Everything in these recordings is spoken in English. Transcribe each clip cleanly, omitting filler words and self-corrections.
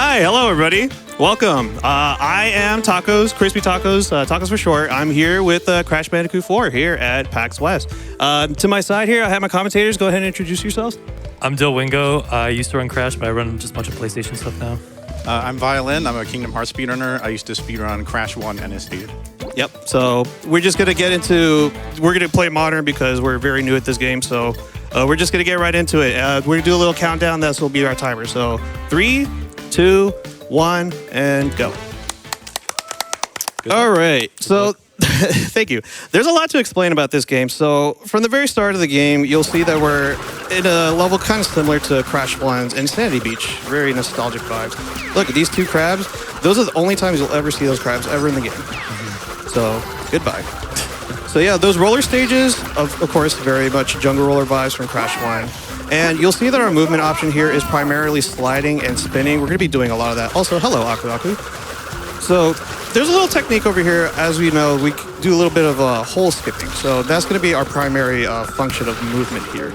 Hi, hello everybody. Welcome. I am Tacoz, Crispy Tacoz, Tacoz for short. I'm here with Crash Bandicoot 4 here at PAX West. To my side here, I have my commentators. Go ahead and introduce yourselves. I'm dylwingo. I used to run Crash, but I run just a bunch of PlayStation stuff now. I'm Violin. I'm a Kingdom Hearts speedrunner. I used to speedrun Crash 1 NSD. Yep. So we're just gonna we're gonna play modern because we're very new at this game. So we're just gonna get right into it. We're gonna do a little countdown. This will be our timer. So 3, 2, 1, and go. All right. So thank you. There's a lot to explain about this game. So from the very start of the game, you'll see that we're in a level kind of similar to Crash 1's Insanity Beach. Very nostalgic vibes. Look at these two crabs. Those are the only times you'll ever see those crabs ever in the game. So goodbye. So yeah, those roller stages, of course, very much jungle roller vibes from Crash 1. And you'll see that our movement option here is primarily sliding and spinning. We're going to be doing a lot of that. Also, hello, Aku Aku. So there's a little technique over here. As we know, we do a little bit of hole skipping. So that's going to be our primary function of movement here.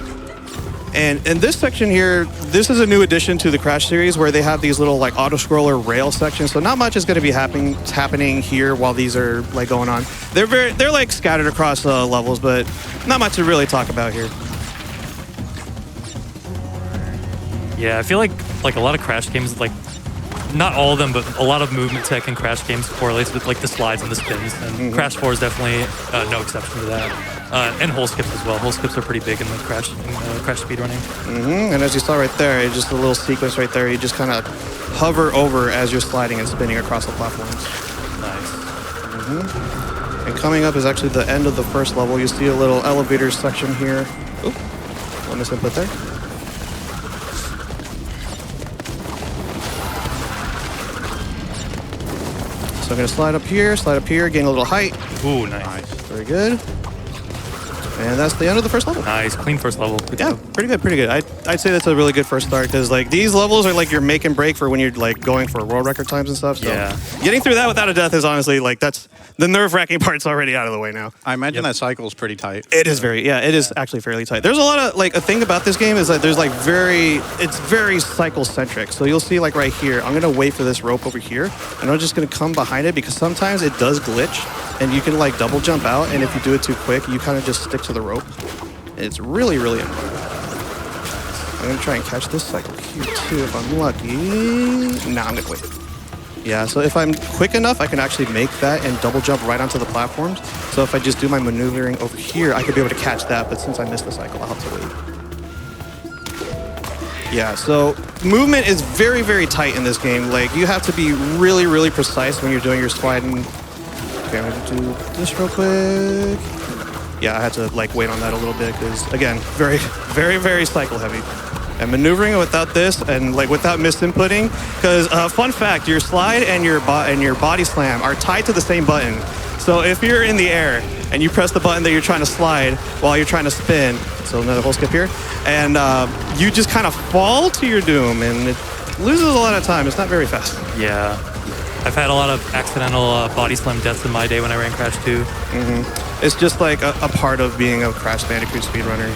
And in this section here, this is a new addition to the Crash series where they have these little like auto-scroller rail sections. So not much is going to be happening here while these are like going on. They're like scattered across levels, but not much to really talk about here. Yeah, I feel like a lot of Crash games, like not all of them, but a lot of movement tech in Crash games correlates with like the slides and the spins. And Crash 4 is definitely no exception to that. And hole skips as well. Hole skips are pretty big in the Crash speedrunning. And as you saw right there, it's just a little sequence right there. You just kind of hover over as you're sliding and spinning across the platforms. Nice. And coming up is actually the end of the first level. You see a little elevator section here. Oop, one misinput there. So I'm going to slide up here, gain a little height. Ooh, nice. Very good. And that's the end of the first level. Nice, clean first level. Good yeah, job. Pretty good. I'd say that's a really good first start because like these levels are like your make and break for when you're like going for world record times and stuff. So yeah. Getting through that without a death is honestly like that's the nerve-wracking part's already out of the way now. I imagine that cycle is pretty tight. It is it is actually fairly tight. There's a lot of like a thing about this game is that there's like it's very cycle centric. So you'll see like right here, I'm gonna wait for this rope over here and I'm just gonna come behind it because sometimes it does glitch and you can like double jump out and if you do it too quick, you kind of just stick to the rope. It's really, really annoying. I'm gonna try and catch this cycle here too if I'm lucky. Nah, I'm gonna wait. Yeah, so if I'm quick enough, I can actually make that and double jump right onto the platforms. So if I just do my maneuvering over here, I could be able to catch that, but since I missed the cycle, I'll have to wait. Yeah, so movement is very, very tight in this game. Like, you have to be really, really precise when you're doing your sliding. Okay, I'm gonna do this real quick. Yeah, I had to like wait on that a little bit because again, very, very, very cycle heavy. And maneuvering without this and like without misinputting, because fun fact, your slide and your body slam are tied to the same button. So if you're in the air and you press the button that you're trying to slide while you're trying to spin, so another hole skip here, and you just kind of fall to your doom and it loses a lot of time. It's not very fast. Yeah. I've had a lot of accidental body slam deaths in my day when I ran Crash 2. It's just like a part of being a Crash Bandicoot speedrunner.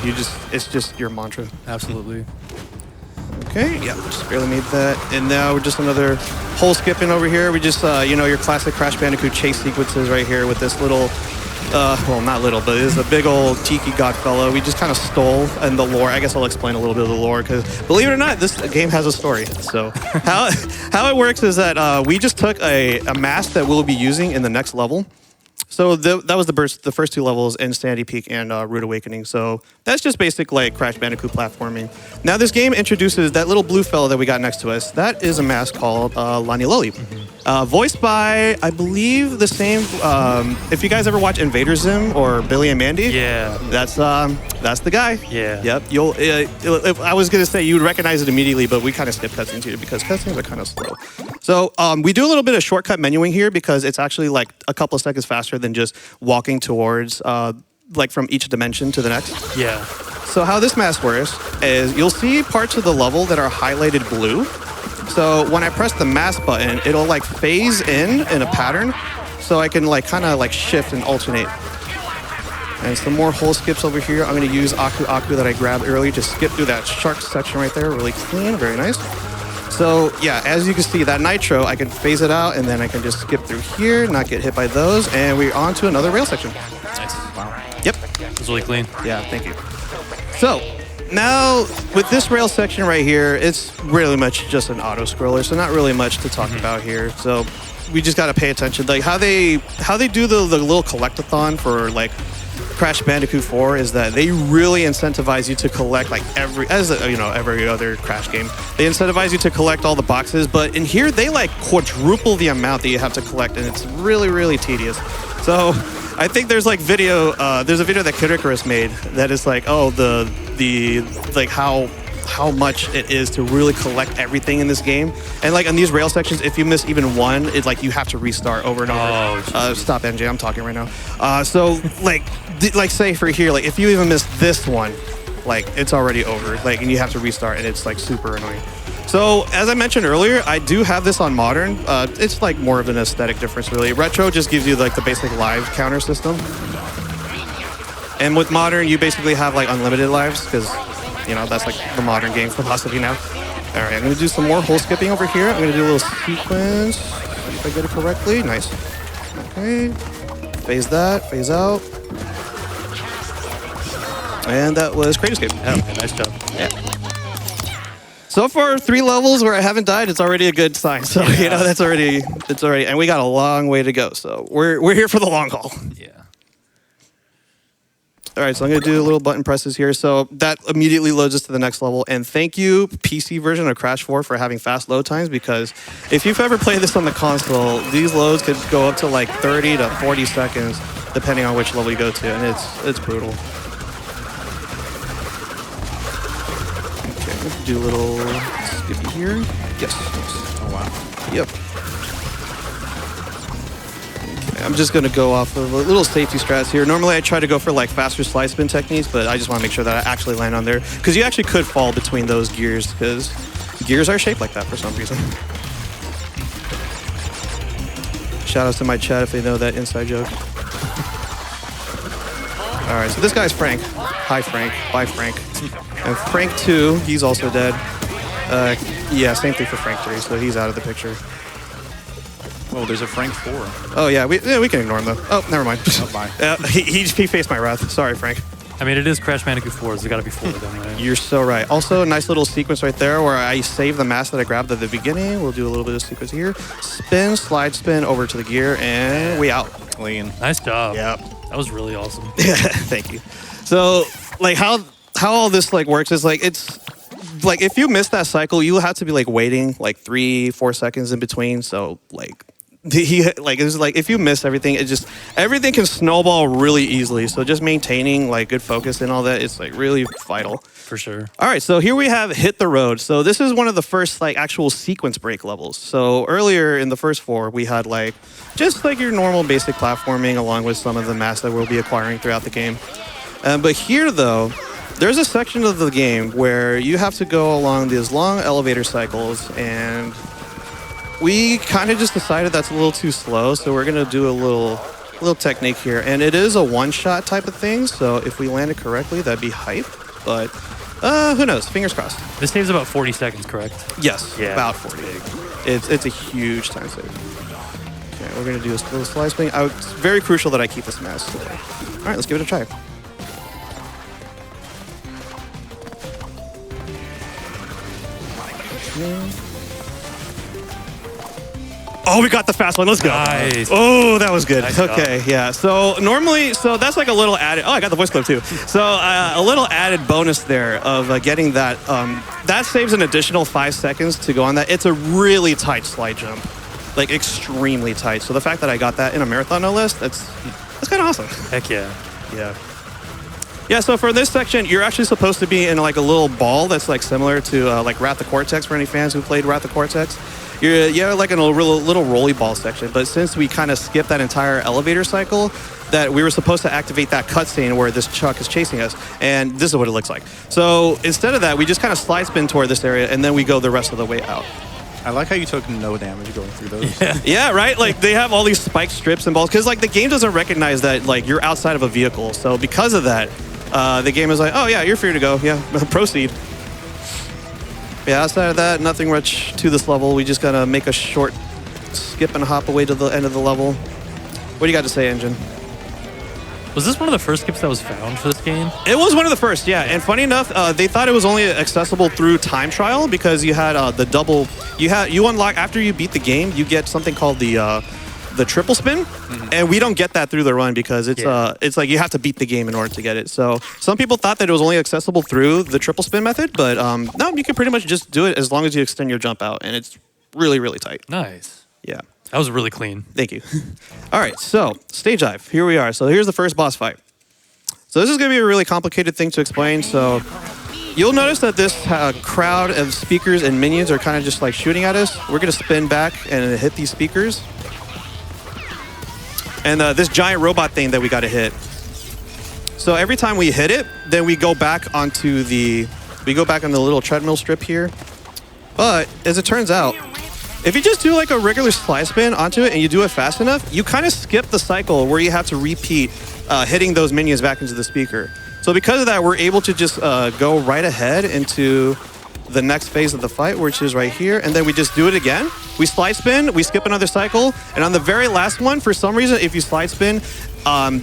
It's just your mantra. Absolutely. Okay, yeah, just barely made that. And now we're just another hole skipping over here. We just, your classic Crash Bandicoot chase sequences right here with this little, well, not little, but it's a big old tiki god fellow. We just kind of stole in the lore. I guess I'll explain a little bit of the lore because, believe it or not, this game has a story. So how it works is that we just took a mask that we'll be using in the next level. So that was the first two levels in Sandy Peak and Rude Awakening. So that's just basic like Crash Bandicoot platforming. Now this game introduces that little blue fella that we got next to us. That is a mask called Lani Loli. Voiced by, I believe, the same. If you guys ever watch Invader Zim or Billy and Mandy, yeah, that's the guy. Yeah. Yep. I was gonna say you would recognize it immediately, but we kind of skip cutscenes here because cutscenes are kind of slow. So we do a little bit of shortcut menuing here because it's actually like a couple of seconds faster than just walking towards like from each dimension to the next. Yeah. So how this mask works is you'll see parts of the level that are highlighted blue. So when I press the mask button, it'll like phase in a pattern. So I can like kind of like shift and alternate. And some more hole skips over here. I'm going to use Aku Aku that I grabbed earlier to skip through that shark section right there. Really clean, very nice. So yeah, as you can see, that nitro, I can phase it out, and then I can just skip through here, not get hit by those, and we're on to another rail section. Nice. Wow. Yep. It's really clean. Yeah, thank you. So now with this rail section right here, it's really much just an auto scroller, so not really much to talk about here. So we just got to pay attention, like how they do the little collectathon for like Crash Bandicoot 4 is that they really incentivize you to collect like every other Crash game. They incentivize you to collect all the boxes, but in here they like quadruple the amount that you have to collect, and it's really, really tedious. So I think there's like there's a video that Kid Icarus made that is like, oh, the like how much it is to really collect everything in this game. And like on these rail sections, if you miss even one, it's like you have to restart over and over. Oh, stop, NJ, I'm talking right now. So like say for here, like if you even miss this one, like it's already over, like, and you have to restart, and it's like super annoying. So as I mentioned earlier, I do have this on modern. It's like more of an aesthetic difference really. Retro just gives you like the basic live counter system. And with modern, you basically have like unlimited lives, because you know, that's like the modern game philosophy now. All right, I'm gonna do some more hole skipping over here. I'm gonna do a little sequence, see if I get it correctly. Nice. Okay, phase that, phase out. And that was Crate Escape. Yeah, nice job. Yeah. So far, 3 levels where I haven't died, it's already a good sign. So, you know, it's already, and we got a long way to go. So we're here for the long haul. Yeah. All right, so I'm gonna do a little button presses here. So that immediately loads us to the next level. And thank you, PC version of Crash 4, for having fast load times, because if you've ever played this on the console, these loads could go up to like 30 to 40 seconds, depending on which level you go to, and it's brutal. Okay, let's do a little skippy here. Yes. Oh, wow. Yep. I'm just going to go off of a little safety strats here. Normally I try to go for like faster slide spin techniques, but I just want to make sure that I actually land on there, because you actually could fall between those gears, because gears are shaped like that for some reason. Shout outs to my chat if they know that inside joke. All right, so this guy's Frank. Hi, Frank. Bye, Frank. And Frank 2, he's also dead. Yeah, same thing for Frank 3, so he's out of the picture. Oh, there's a Frank 4. Oh, yeah, we can ignore him, though. Oh, never mind. Oh, bye. He faced my wrath. Sorry, Frank. I mean, it is Crash Bandicoot 4, so it's got to be 4 anyway. You're so right. Also, a nice little sequence right there where I save the mask that I grabbed at the beginning. We'll do a little bit of sequence here. Spin, slide spin over to the gear, and we out. Clean. Nice job. Yep. That was really awesome. Thank you. So, like, how all this, like, works is, like, it's... Like, if you miss that cycle, you have to be, like, waiting, like, 3-4 seconds in between. So, like... it's like if you miss everything, everything can snowball really easily. So just maintaining like good focus and all that is like really vital. For sure. All right, so here we have Hit the Road. So this is one of the first like actual sequence break levels. So earlier in the first 4, we had like just like your normal basic platforming along with some of the masks that we'll be acquiring throughout the game. But here though, there's a section of the game where you have to go along these long elevator cycles, and we kind of just decided that's a little too slow, so we're gonna do a little technique here, and it is a one-shot type of thing. So if we land it correctly, that'd be hype. But who knows? Fingers crossed. This saves about 40 seconds, correct? Yes, Yeah. about 40. It's a huge time save. Okay, we're gonna do a little slice thing. It's very crucial that I keep this mask. So. All right, let's give it a try. Oh, we got the fast one. Let's go. Nice. Oh, that was good. Nice Okay, yeah. So normally, that's like a little added. Oh, I got the voice clip too. So a little added bonus there of getting that. That saves an additional 5 seconds to go on that. It's a really tight slide jump, like extremely tight. So the fact that I got that in a marathon, no less, that's kind of awesome. Heck yeah. Yeah. Yeah, so for this section, you're actually supposed to be in like a little ball that's like similar to like Wrath of Cortex for any fans who played Wrath of Cortex. You're like in a little rolly ball section, but since we kind of skipped that entire elevator cycle, that we were supposed to activate that cutscene where this Chuck is chasing us, and this is what it looks like. So instead of that, we just kind of slide spin toward this area, and then we go the rest of the way out. I like how you took no damage going through those. Yeah, right? Like, they have all these spiked strips and balls, because, like, the game doesn't recognize that, like, you're outside of a vehicle. So because of that, the game is like, oh, yeah, you're free to go. Yeah, proceed. Yeah, outside of that, nothing much to this level. We just gotta make a short skip and hop away to the end of the level. What do you got to say, Engine? Was this one of the first skips that was found for this game? It was one of the first, yeah. And funny enough, they thought it was only accessible through time trial because you had the double. You unlock after you beat the game, you get something called the triple spin, and we don't get that through the run because it's like you have to beat the game in order to get it. So some people thought that it was only accessible through the triple spin method, but no, you can pretty much just do it as long as you extend your jump out, and it's really, really tight. Nice. Yeah. That was really clean. Thank you. All right, so stage dive. Here we are. So here's the first boss fight. So this is going to be a really complicated thing to explain. So you'll notice that this crowd of speakers and minions are kind of just like shooting at us. We're going to spin back and hit these speakers. And this giant robot thing that we got to hit. So every time we hit it, then we go back onto the little treadmill strip here. But as it turns out, if you just do like a regular slide spin onto it and you do it fast enough, you kind of skip the cycle where you have to repeat hitting those minions back into the speaker. So because of that, we're able to just go right ahead into the next phase of the fight, which is right here. And then we just do it again. We slide spin, we skip another cycle. And on the very last one, for some reason, if you slide spin,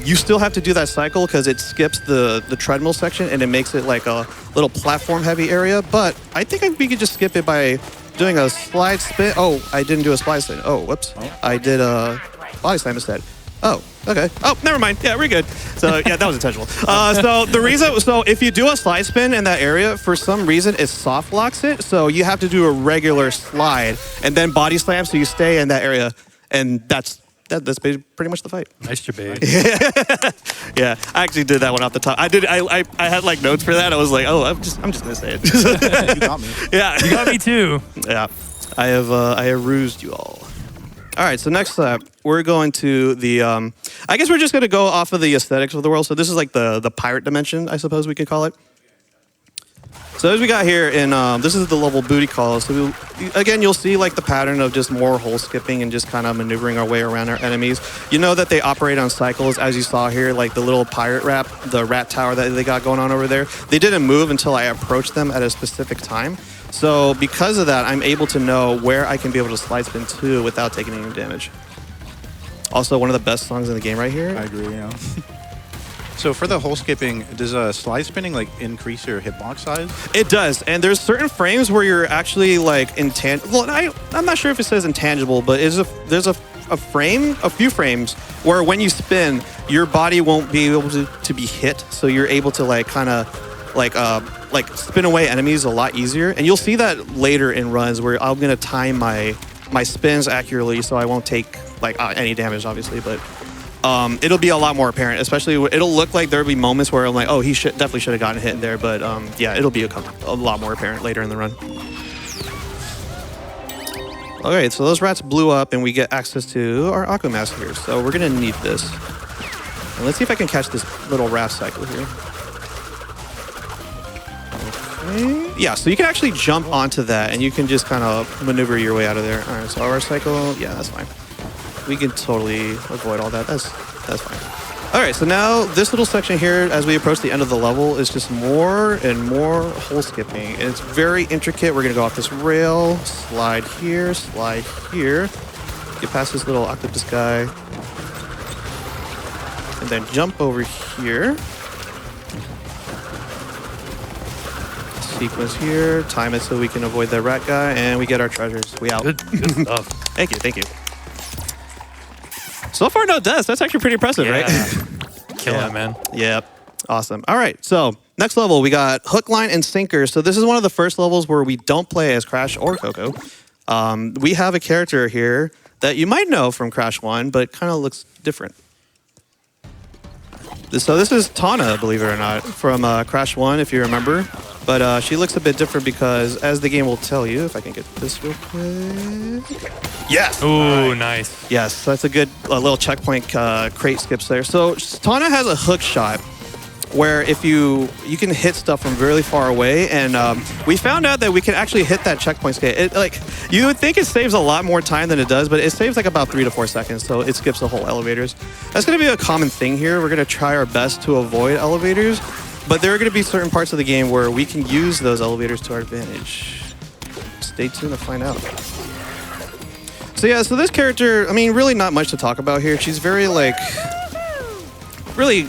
you still have to do that cycle because it skips the treadmill section and it makes it like a little platform heavy area. But I think we could just skip it by doing a slide spin. Oh, I didn't do a slide spin. Oh, whoops. I did a body slam instead. Oh, okay. Oh, never mind. Yeah, we're good. So yeah, that was intentional. So if you do a slide spin in that area, for some reason it soft locks it. So you have to do a regular slide and then body slam so you stay in that area. And that's pretty much the fight. Nice debate. Yeah, I actually did that one off the top. I had like notes for that. I was like, oh, I'm just gonna say it. You got me. Yeah, You got me too. yeah. I have rused you all. All right, so next up, we're going to the. I guess we're just gonna go off of the aesthetics of the world. So this is like the pirate dimension, I suppose we could call it. So as we got here, this is the level booty call. So again, you'll see like the pattern of just more hole skipping and just kind of maneuvering our way around our enemies. You know that they operate on cycles, as you saw here, like the little pirate the rat tower that they got going on over there. They didn't move until I approached them at a specific time. So because of that, I'm able to know where I can be able to slide spin to without taking any damage. Also, one of the best songs in the game right here. I agree, yeah. So for the hole skipping, does slide spinning like increase your hitbox size? It does, and there's certain frames where you're actually like intangible. Well, I'm not sure if it says intangible, but there's a few frames where when you spin, your body won't be able to be hit, so you're able to like kind of like spin away enemies a lot easier. And you'll see that later in runs where I'm gonna time my spins accurately, so I won't take like any damage, obviously, but. It'll be a lot more apparent, especially it'll look like there'll be moments where I'm like, oh, he definitely should have gotten hit there, but yeah, it'll be a lot more apparent later in the run. Okay, so those rats blew up and we get access to our Aqua Mask here, so we're gonna need this. And let's see if I can catch this little raft cycle here. Okay. Yeah, so you can actually jump onto that and you can just kind of maneuver your way out of there. All right, so our cycle, yeah, that's fine. We can totally avoid all that. That's fine. All right, so now this little section here, as we approach the end of the level, is just more and more hole skipping. And it's very intricate. We're gonna go off this rail, slide here, get past this little octopus guy, and then jump over here. Sequence here, time it so we can avoid the rat guy, and we get our treasures. We out. Good stuff. Thank you. So far, no deaths. That's actually pretty impressive, right? Killing it, man. Yep. Awesome. All right. So next level, we got hook, line, and sinker. So this is one of the first levels where we don't play as Crash or Coco. We have a character here that you might know from Crash 1, but kind of looks different. So this is Tana, believe it or not, from Crash 1, if you remember. But she looks a bit different because, as the game will tell you, if I can get this real quick. Yes! Ooh, nice. Yes, that's a good little checkpoint crate skips there. So Tana has a hook shot where if you can hit stuff from really far away, and we found out that we can actually hit that checkpoint skate. You would think it saves a lot more time than it does, but it saves like about 3 to 4 seconds, so it skips the whole elevators. That's going to be a common thing here. We're going to try our best to avoid elevators, but there are going to be certain parts of the game where we can use those elevators to our advantage. stay tuned to find out. So yeah, so this character, I mean, really not much to talk about here. She's very really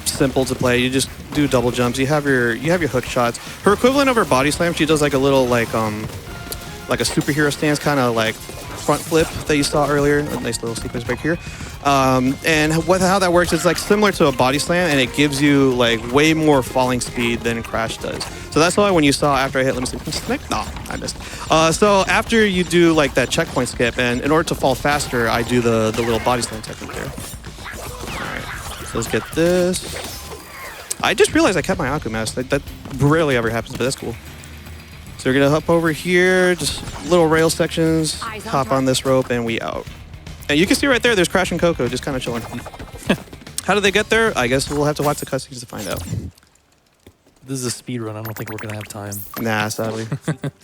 simple to play. You just do double jumps. You have your hook shots. Her equivalent of her body slam, she does like a little like a superhero stance, kind of like front flip that you saw earlier. A nice little sequence back here. And how that works is like similar to a body slam, and it gives you like way more falling speed than Crash does. So that's why when you saw after I hit, let me see, snake? No, I missed. So after you do like that checkpoint skip, and in order to fall faster, I do the little body slam technique there. All right, so let's get this. I just realized I kept my Aku mask. That rarely ever happens, but that's cool. So we're gonna hop over here, just little rail sections, hop on this rope, and we out. And you can see right there, there's Crash and Coco just kind of chilling. How did they get there? I guess we'll have to watch the cutscenes to find out. This is a speed run. I don't think we're gonna have time. Nah, sadly.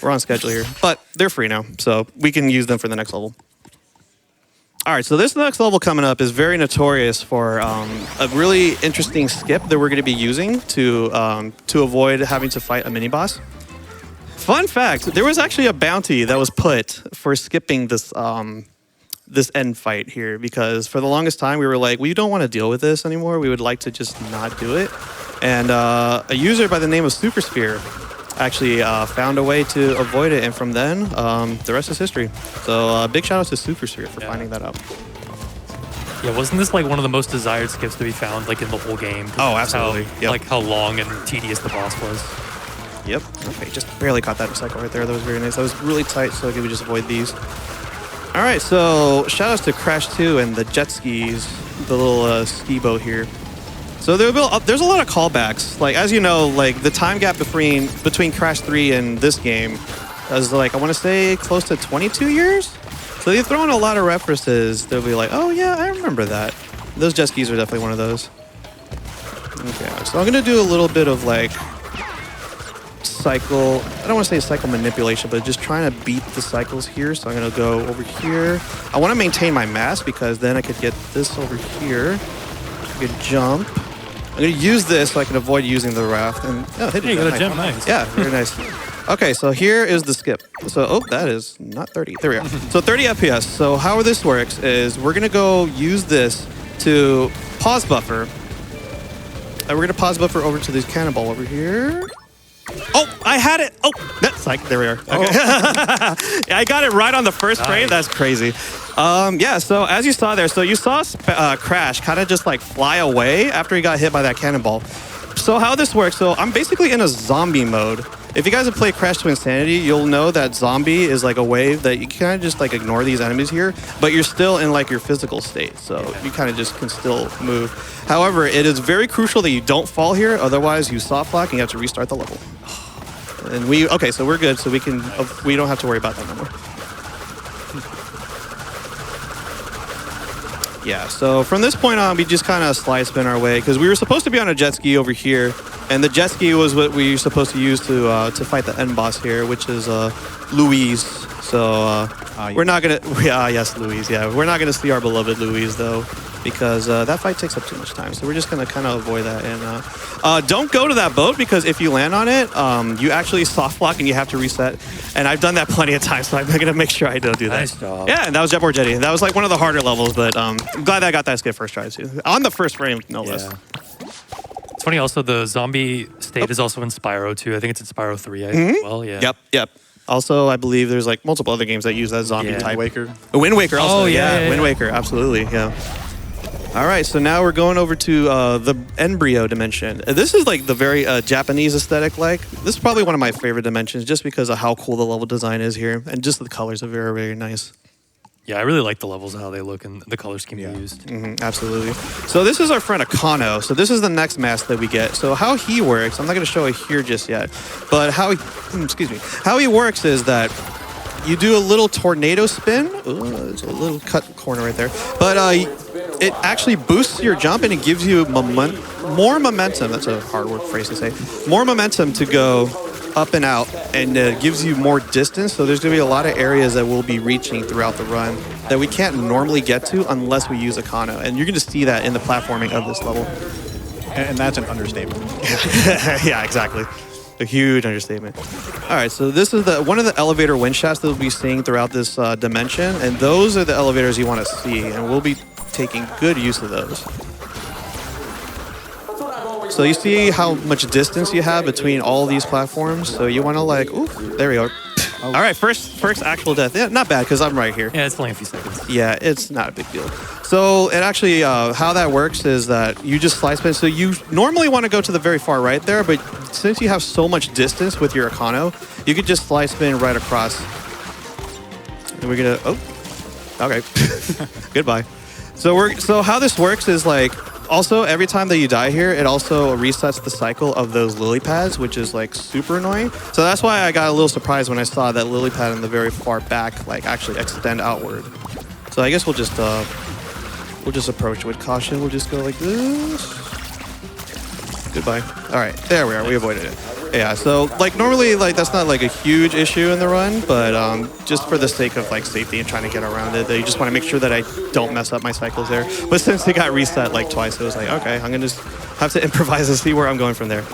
We're on schedule here. But they're free now, so we can use them for the next level. All right, so this next level coming up is very notorious for a really interesting skip that we're gonna be using to avoid having to fight a mini-boss. Fun fact, there was actually a bounty that was put for skipping this this end fight here, because for the longest time we were like, we don't want to deal with this anymore. We would like to just not do it. And a user by the name of Super Sphere actually found a way to avoid it, and from then, the rest is history. So big shout out to Super Sphere for finding that out. Yeah, wasn't this like one of the most desired skips to be found like in the whole game? Oh, absolutely. How, like how long and tedious the boss was. Yep. Okay, just barely caught that cycle right there. That was very nice. That was really tight, so we just avoid these. All right, so shout outs to Crash 2 and the jet skis, the little ski boat here. So there's a lot of callbacks. Like, as you know, like the time gap between Crash 3 and this game is like, I want to say close to 22 years. So they've thrown a lot of references. They'll be like, oh yeah, I remember that. Those jet skis are definitely one of those. Okay, so I'm gonna do a little bit of like cycle, I don't want to say cycle manipulation, but just trying to beat the cycles here. So I'm going to go over here. I want to maintain my mass because then I could get this over here. I could jump. I'm going to use this so I can avoid using the raft. And hit it. You got a jump, nice. Yeah, very nice. Okay, so here is the skip. So, that is not 30. There we are. So 30 FPS. So how this works is we're going to go use this to pause buffer. And we're going to pause buffer over to this cannonball over here. Oh, I had it. Oh, that's like, there we are. Okay. Oh. I got it right on the first frame. That's crazy. Yeah, so as you saw there, so you saw Crash kind of just like fly away after he got hit by that cannonball. So how this works, so I'm basically in a zombie mode. If you guys have played Crash to Insanity, you'll know that zombie is like a wave that you kind of just like ignore these enemies here, but you're still in like your physical state. So you kind of just can still move. However, it is very crucial that you don't fall here. Otherwise you soft lock and you have to restart the level. And okay, so we're good. So we don't have to worry about that no more. Yeah, so from this point on, we just kind of slide spin our way because we were supposed to be on a jet ski over here, and the jet ski was what we were supposed to use to fight the end boss here, which is Louise. So we're not gonna, yes, Louise. Yeah, we're not gonna see our beloved Louise though, because that fight takes up too much time. So we're just gonna kind of avoid that, and don't go to that boat because if you land on it, you actually soft lock and you have to reset. And I've done that plenty of times, so I'm gonna make sure I don't do that. Nice job. Yeah, and that was Jetboard Jetty. That was like one of the harder levels, but I'm glad that I got that skip first try too. On the first frame, no less. It's funny also, the zombie state is also in Spyro too. I think it's in Spyro 3 as well, yeah. Yep. Also, I believe there's like multiple other games that use that zombie type. Wind Waker. Wind Waker also. Oh, yeah. Wind Waker, absolutely, yeah. All right, so now we're going over to the embryo dimension. This is like the very Japanese aesthetic like. This is probably one of my favorite dimensions just because of how cool the level design is here. And just the colors are very, very nice. Yeah, I really like the levels and how they look and the color scheme they used. Absolutely. So this is our friend Akano. So this is the next mask that we get. So how he works, I'm not going to show it here just yet, but how he works is that you do a little tornado spin. There's a little cut corner right there. But it actually boosts your jump and it gives you more momentum. That's a hard word phrase to say. More momentum to go up and out, and gives you more distance. So there's going to be a lot of areas that we'll be reaching throughout the run that we can't normally get to unless we use Akano. And you're going to see that in the platforming of this level. And that's an understatement. Yeah, exactly. A huge understatement. All right, so this is one of the elevator wind shafts that we'll be seeing throughout this dimension, and those are the elevators you want to see, and we'll be taking good use of those. So you see how much distance you have between all these platforms, so you want to like, ooh, there we go. All right, first actual death. Yeah, not bad, because I'm right here. Yeah, it's only a few seconds. Yeah, it's not a big deal. So it actually, how that works is that you just slide spin. So you normally want to go to the very far right there, but since you have so much distance with your Econo, you could just slide spin right across. And we're gonna, oh, okay, goodbye. So how this works is like, also every time that you die here, it also resets the cycle of those lily pads, which is like super annoying. So that's why I got a little surprised when I saw that lily pad in the very far back, like actually extend outward. So I guess we'll just approach with caution. We'll just go like this. Goodbye. All right, there we are. We avoided it. Yeah, so like normally like that's not like a huge issue in the run, but just for the sake of like safety and trying to get around it, you just want to make sure that I don't mess up my cycles there. But since they got reset like twice, it was like, okay, I'm gonna just have to improvise and see where I'm going from there.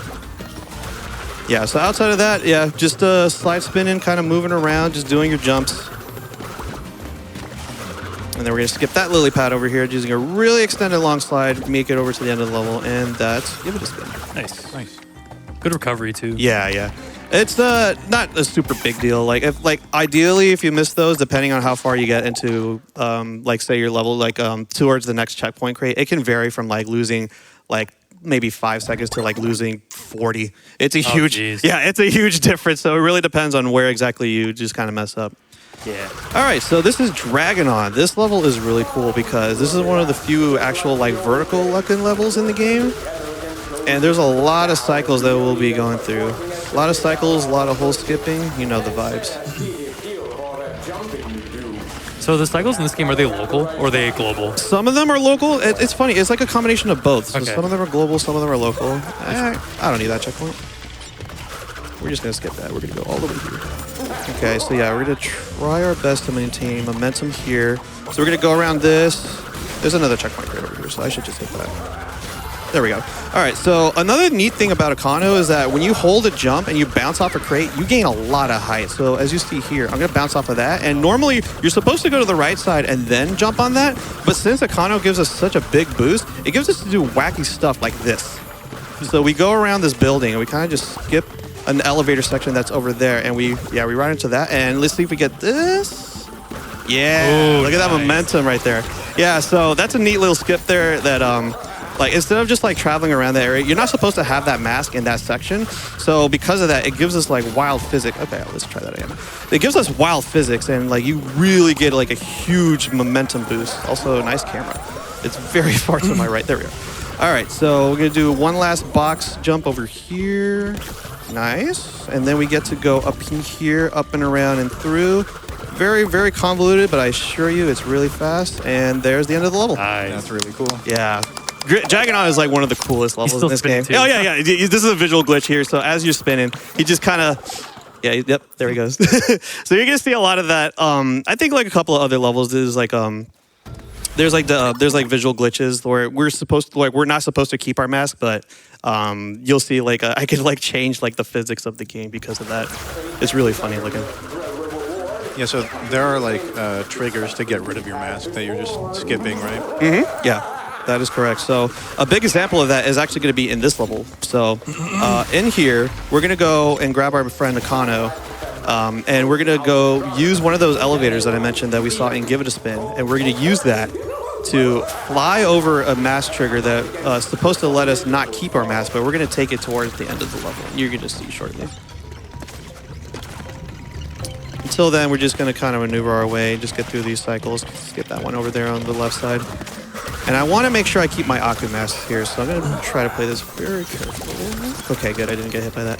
Yeah, so outside of that, yeah, just slide spinning, kind of moving around, just doing your jumps. And then we're gonna skip that lily pad over here, using a really extended long slide, make it over to the end of the level, and that's give it a spin. Nice. Nice. Good recovery too. Yeah. It's not a super big deal. Like ideally, if you miss those, depending on how far you get into, like say your level, like towards the next checkpoint crate, it can vary from like losing like maybe 5 seconds to like losing 40. It's a huge, it's a huge difference. So it really depends on where exactly you just kind of mess up. Yeah. All right, so this is Dragon On. This level is really cool because this is one of the few actual like vertical looking levels in the game. And there's a lot of cycles that we'll be going through. A lot of cycles, a lot of hole skipping. You know the vibes. So the cycles in this game, are they local or are they global? Some of them are local. It's funny. It's like a combination of both. So Okay. some of them are global, some of them are local. I don't need that checkpoint. We're just going to skip that. We're going to go all the way here. Okay, so yeah, we're going to try our best to maintain momentum here. So we're going to go around this. There's another checkpoint right over here, so I should just hit that. There we go. All right, so another neat thing about Econo is that when you hold a jump and you bounce off a crate, you gain a lot of height. So as you see here, I'm gonna bounce off of that. And normally you're supposed to go to the right side and then jump on that. But since Econo gives us such a big boost, it gives us to do wacky stuff like this. So we go around this building and we kind of just skip an elevator section that's over there. And we ride into that. And let's see if we get this. Yeah, ooh, look at that nice. momentum right there. Yeah, so that's a neat little skip there that like instead of just like traveling around that area, you're not supposed to have that mask in that section. So because of that, it gives us like wild physics. Okay, let's try that again. It gives us wild physics and like you really get like a huge momentum boost. Also a nice camera. It's very far to my right. There we go. All right, so we're gonna do one last box jump over here. Nice. And then we get to go up in here, up and around and through. Very, very convoluted, but I assure you it's really fast. And there's the end of the level. Nice. That's really cool. Yeah. Dragon On is like one of the coolest levels in this game. Too. Oh, yeah. This is a visual glitch here. So as you're spinning, he just kind of, yep, there he goes. So you're going to see a lot of that. I think like a couple of other levels, there's like visual glitches where we're not supposed to keep our mask, but you'll see like I could like change like the physics of the game because of that. It's really funny looking. Yeah, so there are like triggers to get rid of your mask that you're just skipping, right? Mm-hmm. Yeah. That is correct. So a big example of that is actually going to be in this level. So in here, we're going to go and grab our friend Econo, and we're going to go use one of those elevators that I mentioned that we saw in Give It a Spin, and we're going to use that to fly over a mask trigger that's supposed to let us not keep our mask, but we're going to take it towards the end of the level. You're going to see shortly. Until then, we're just going to kind of maneuver our way, just get through these cycles. Skip that one over there on the left side. And I want to make sure I keep my Aku mask here, so I'm going to try to play this very carefully. Okay, good. I didn't get hit by that.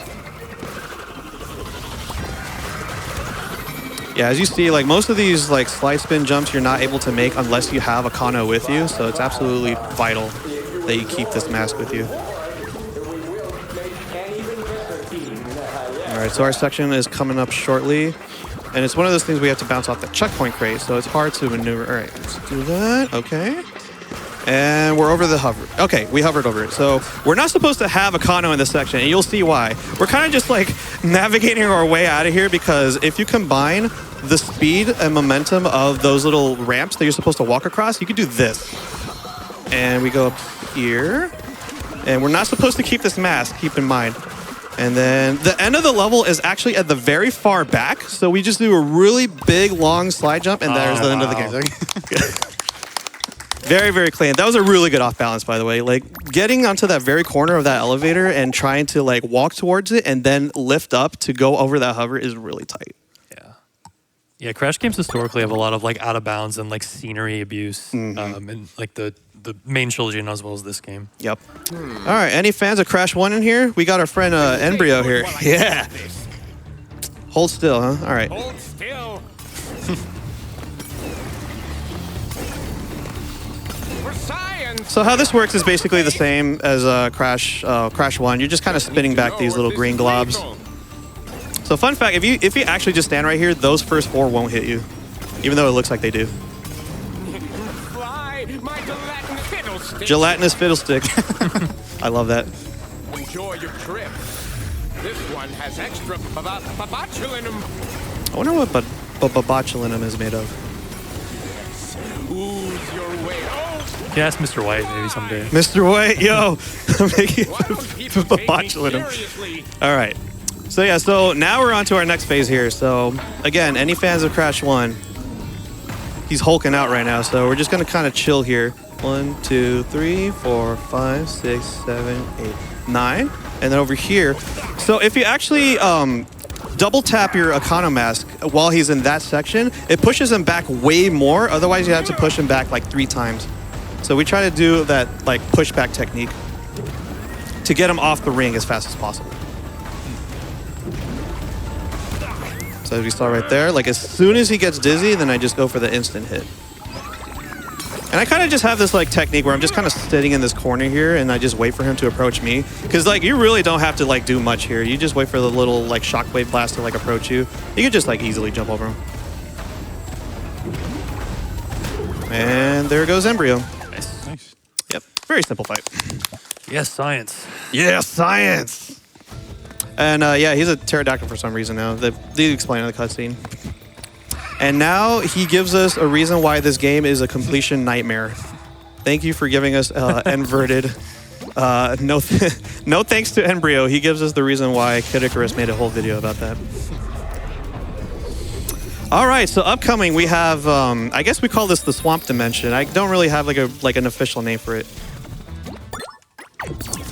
Yeah, as you see, like most of these like slide spin jumps you're not able to make unless you have Econo with you, so it's absolutely vital that you keep this mask with you. All right, so our section is coming up shortly. And it's one of those things we have to bounce off the checkpoint crate, so it's hard to maneuver. All right, let's do that. Okay. And we're over the hover. Okay, we hovered over it. So we're not supposed to have Econo in this section, and you'll see why. We're kind of just like navigating our way out of here because if you combine the speed and momentum of those little ramps that you're supposed to walk across, you can do this. And we go up here. And we're not supposed to keep this mask, keep in mind. And then the end of the level is actually at the very far back. So we just do a really big, long slide jump, and there's the end of the game. Very, very clean. That was a really good off balance, by the way. Like getting onto that very corner of that elevator and trying to like walk towards it and then lift up to go over that hover is really tight. Yeah. Yeah, Crash games historically have a lot of like out of bounds and like scenery abuse, and like the main trilogy and as well as this game. Yep. All right, any fans of Crash 1 in here? We got our friend Embryo here. Yeah. Hold still, huh? All right. Hold still. For science. So how this works is basically the same as Crash 1. You're just kind of spinning back these little green globs. So fun fact, if you actually just stand right here, those first 4 won't hit you, even though it looks like they do. Fly, my gelatinous fiddlestick. Gelatinous fiddlestick. I love that. Enjoy your trip. This one has extra botulinum. I wonder what botulinum is made of. Ooze your way. Oh, Yeah, ask Mr. White maybe someday. Mr. White, yo, I'm making why don't people take me botulinum. seriously? All right. So yeah, so now we're on to our next phase here. So again, any fans of Crash 1, he's hulking out right now. So we're just gonna kind of chill here. 1, 2, 3, 4, 5, 6, 7, 8, 9. And then over here. So if you actually double tap your Econo mask while he's in that section, it pushes him back way more. Otherwise you have to push him back like 3 times. So we try to do that like pushback technique to get him off the ring as fast as possible. So as we saw right there, like as soon as he gets dizzy, then I just go for the instant hit. And I kind of just have this like technique where I'm just kind of sitting in this corner here and I just wait for him to approach me. Because like you really don't have to like do much here. You just wait for the little like shockwave blast to like approach you. You can just like easily jump over him. And there goes Embryo. Nice. Yep, very simple fight. Yes, science. Yeah, science! And yeah, he's a pterodactyl for some reason now. They explain in the cutscene. And now he gives us a reason why this game is a completion nightmare. Thank you for giving us inverted. No thanks to Embryo. He gives us the reason why Kid Icarus made a whole video about that. All right, so upcoming we have, I guess we call this the Swamp Dimension. I don't really have like an official name for it.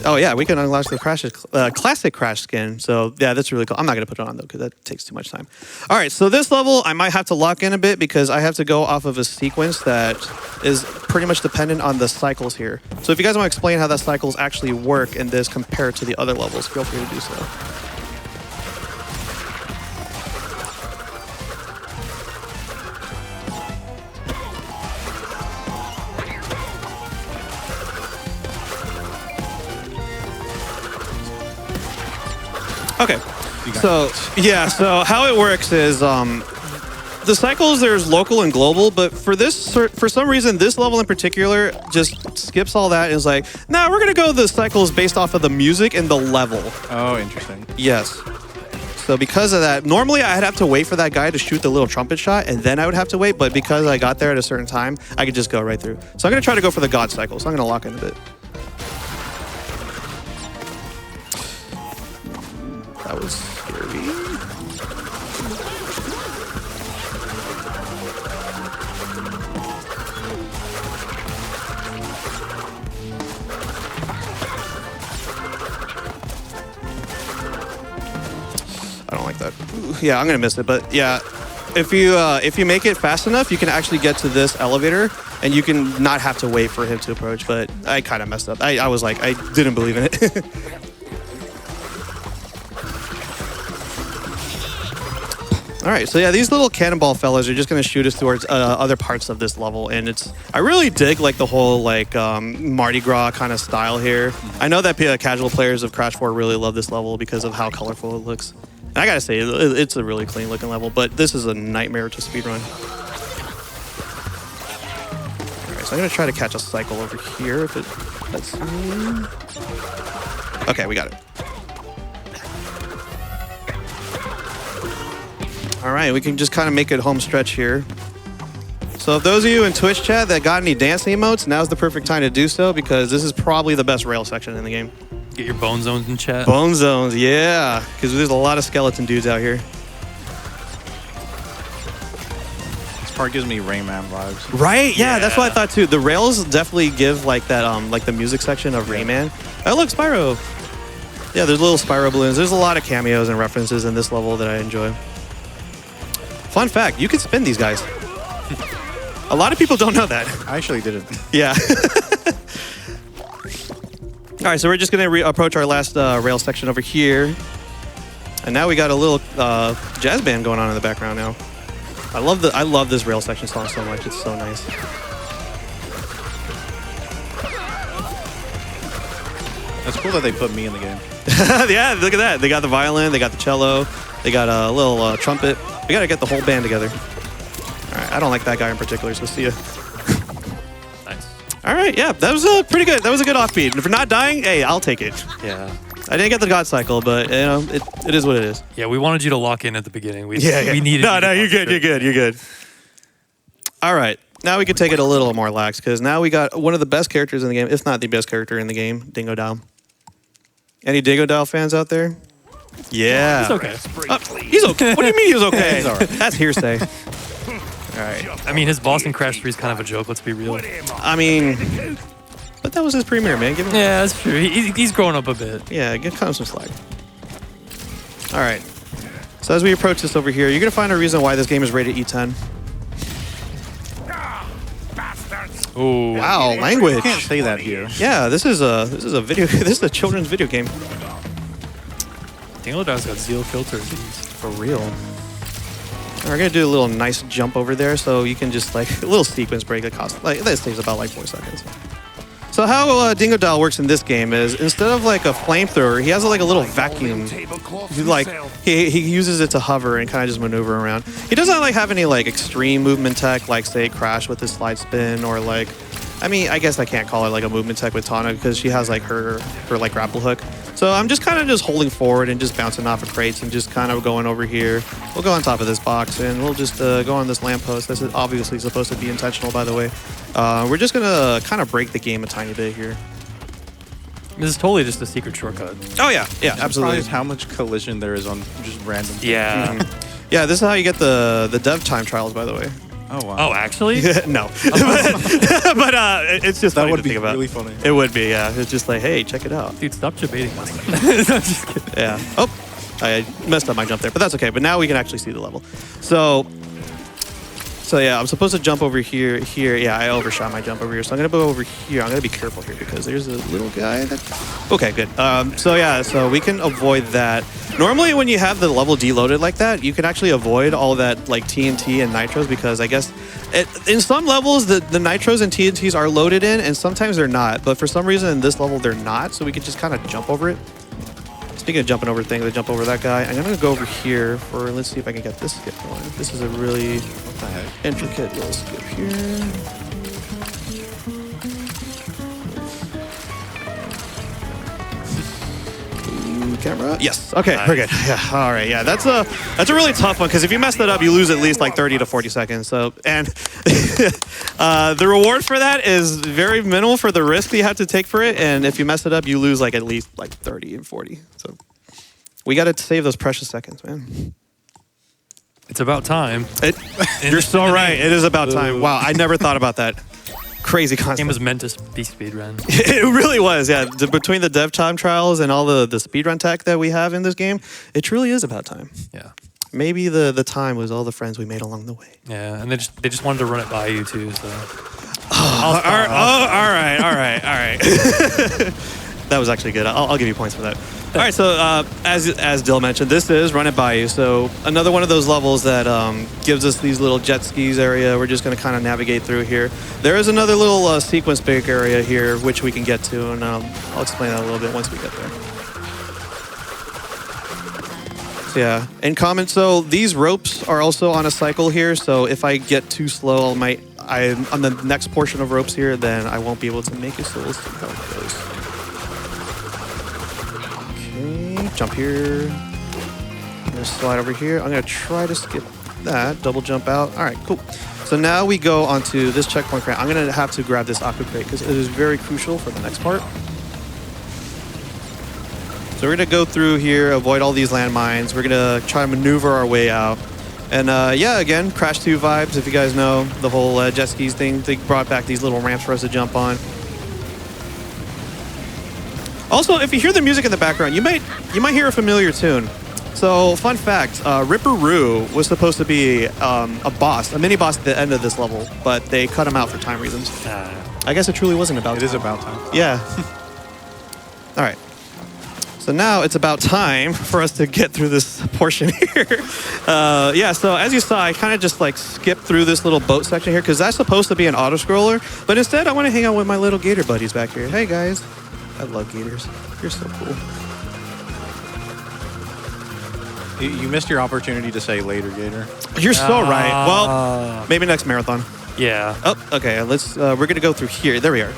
Oh yeah, we can unlock the classic Crash skin. So yeah, that's really cool. I'm not gonna put it on though because that takes too much time. All right, so this level I might have to lock in a bit because I have to go off of a sequence that is pretty much dependent on the cycles here. So if you guys want to explain how the cycles actually work in this compared to the other levels, feel free to do so. Okay, so yeah, so how it works is the cycles, there's local and global, but for some reason, this level in particular just skips all that and is like, nah, we're gonna go the cycles based off of the music and the level. Oh, interesting. Yes. So because of that, normally I'd have to wait for that guy to shoot the little trumpet shot and then I would have to wait, but because I got there at a certain time, I could just go right through. So I'm gonna try to go for the God cycle, so I'm gonna lock in a bit. That was scary. I don't like that. Ooh, yeah, I'm gonna miss it, but yeah, if you make it fast enough, you can actually get to this elevator, and you can not have to wait for him to approach. But I kind of messed up. I was like, I didn't believe in it. All right, so yeah, these little cannonball fellas are just gonna shoot us towards other parts of this level, and I really dig like the whole like Mardi Gras kind of style here. I know that casual players of Crash 4 really love this level because of how colorful it looks. And I gotta say, it's a really clean looking level, but this is a nightmare to speedrun. All right, So I'm gonna try to catch a cycle over here if it lets me. Okay, we got it. All right, we can just kind of make it home stretch here. So if those of you in Twitch chat that got any dance emotes, now's the perfect time to do so because this is probably the best rail section in the game. Get your bone zones in chat. Bone zones, yeah, because there's a lot of skeleton dudes out here. This part gives me Rayman vibes. Right? Yeah, that's what I thought too. The rails definitely give like that, like the music section of Rayman. Oh, look, Spyro. Yeah, there's little Spyro balloons. There's a lot of cameos and references in this level that I enjoy. Fun fact, you can spin these guys. A lot of people don't know that. I actually didn't. Yeah. All right, so we're just gonna approach our last rail section over here. And now we got a little jazz band going on in the background now. I love this rail section song so much. It's so nice. It's cool that they put me in the game. Yeah, look at that. They got the violin, they got the cello, they got a little trumpet. We gotta get the whole band together. All right, I don't like that guy in particular, so see ya. Nice. All right, yeah, that was pretty good. That was a good offbeat. And for not dying, hey, I'll take it. Yeah. I didn't get the God Cycle, but you know, it is what it is. Yeah, we wanted you to lock in at the beginning. We Yeah. We needed. No, you to you're good. concentrate. You're good. All right, now we can take it a little more lax because now we got one of the best characters in the game, if not the best character in the game, Dingo Dow. Any Dingo Dow fans out there? Yeah. It's okay. He's okay. What do you mean he's okay? He's all right. That's hearsay. All right. I mean, his boss in Crash 3 is kind of a joke. Let's be real. I mean, but that was his premiere, man. Give him. Yeah, that's true. He's grown up a bit. Yeah, give him some slack. All right. So as we approach this over here, you're gonna find a reason why this game is rated E10. Oh, Wow, language. You can't say that here. Yeah, this is a video. This is a children's video game. Dingo Dow's got Zeal filters. For real. We're gonna do a little nice jump over there, so you can just like a little sequence break that costs like this takes about like 4 seconds. So how Dingo Dow works in this game is instead of like a flamethrower, he has like a little vacuum. He uses it to hover and kind of just maneuver around. He doesn't like have any like extreme movement tech like say Crash with his slide spin or like, I mean I guess I can't call it like a movement tech with Tana because she has like her like grapple hook. So I'm just kind of just holding forward and just bouncing off of crates and just kind of going over here. We'll go on top of this box and we'll just go on this lamppost. This is obviously supposed to be intentional, by the way. We're just gonna kind of break the game a tiny bit here. This is totally just a secret shortcut. Oh yeah, yeah, absolutely. Surprised how much collision there is on just random. Yeah. Yeah, this is how you get the dev time trials, by the way. Oh wow. Oh, actually? No, but it's just That funny would to be think about. really funny. It would be, yeah. It's just like, hey, check it out. Dude, stop debating us. No, just kidding. Yeah. Oh, I messed up my jump there, but that's okay. But now we can actually see the level. So yeah, I'm supposed to jump over here. Yeah, I overshot my jump over here. So I'm gonna go over here. I'm gonna be careful here because there's a little guy that. Okay, good. So yeah, so we can avoid that. Normally, when you have the level deloaded like that, you can actually avoid all that like TNT and nitros because I guess in some levels the nitros and TNTs are loaded in, and sometimes they're not. But for some reason in this level they're not, so we can just kind of jump over it. Speaking of jumping over things, I jump over that guy. I'm gonna go over here for, let's see if I can get this skip going. This is a really intricate little skip here. Camera? Yes. Okay, we're good. Yeah. All right. Yeah, that's a really tough one because if you mess that up, you lose at least like 30 to 40 seconds. So and the reward for that is very minimal for the risk that you have to take for it. And if you mess it up, you lose like at least like 30 and 40. So we got to save those precious seconds, man. It's about time. You're so right. It is about time. Wow, I never thought about that. Crazy The concept. game was meant to be speedrun. It really was, yeah. Between the dev time trials and all the speedrun tech that we have in this game, it truly is about time. Yeah. Maybe the time was all the friends we made along the way. Yeah, and they just wanted to run it by you too, so. All right. That was actually good. I'll give you points for that. All right, so as Dill mentioned, this is Run It By You. So another one of those levels that gives us these little jet skis area. We're just going to kind of navigate through here. There is another little sequence break area here, which we can get to, and I'll explain that a little bit once we get there. Yeah, and comment. So these ropes are also on a cycle here. So if I get too slow, I'm on the next portion of ropes here, then I won't be able to make it. So we'll see how it goes. Okay, jump here. I'm gonna slide over here. I'm gonna try to skip that. Double jump out. All right, cool. So now we go onto this checkpoint crate. I'm gonna have to grab this aqua crate because it is very crucial for the next part. So we're gonna go through here, avoid all these landmines. We're gonna try to maneuver our way out. And yeah, again, Crash 2 vibes. If you guys know the whole jet skis thing, they brought back these little ramps for us to jump on. Also, if you hear the music in the background, you might hear a familiar tune. So, fun fact, Ripperoo was supposed to be a boss, a mini boss at the end of this level, but they cut him out for time reasons. I guess it truly wasn't about time. It is about time. Yeah. All right. So now it's about time for us to get through this portion here. Yeah, so as you saw, I kind of just like skipped through this little boat section here because that's supposed to be an auto-scroller, but instead I want to hang out with my little gator buddies back here. Hey guys, I love gators. You're so cool. You missed your opportunity to say later, Gator. You're so right. Well, maybe next marathon. Yeah. Oh, okay, let's, we're gonna go through here. There we are.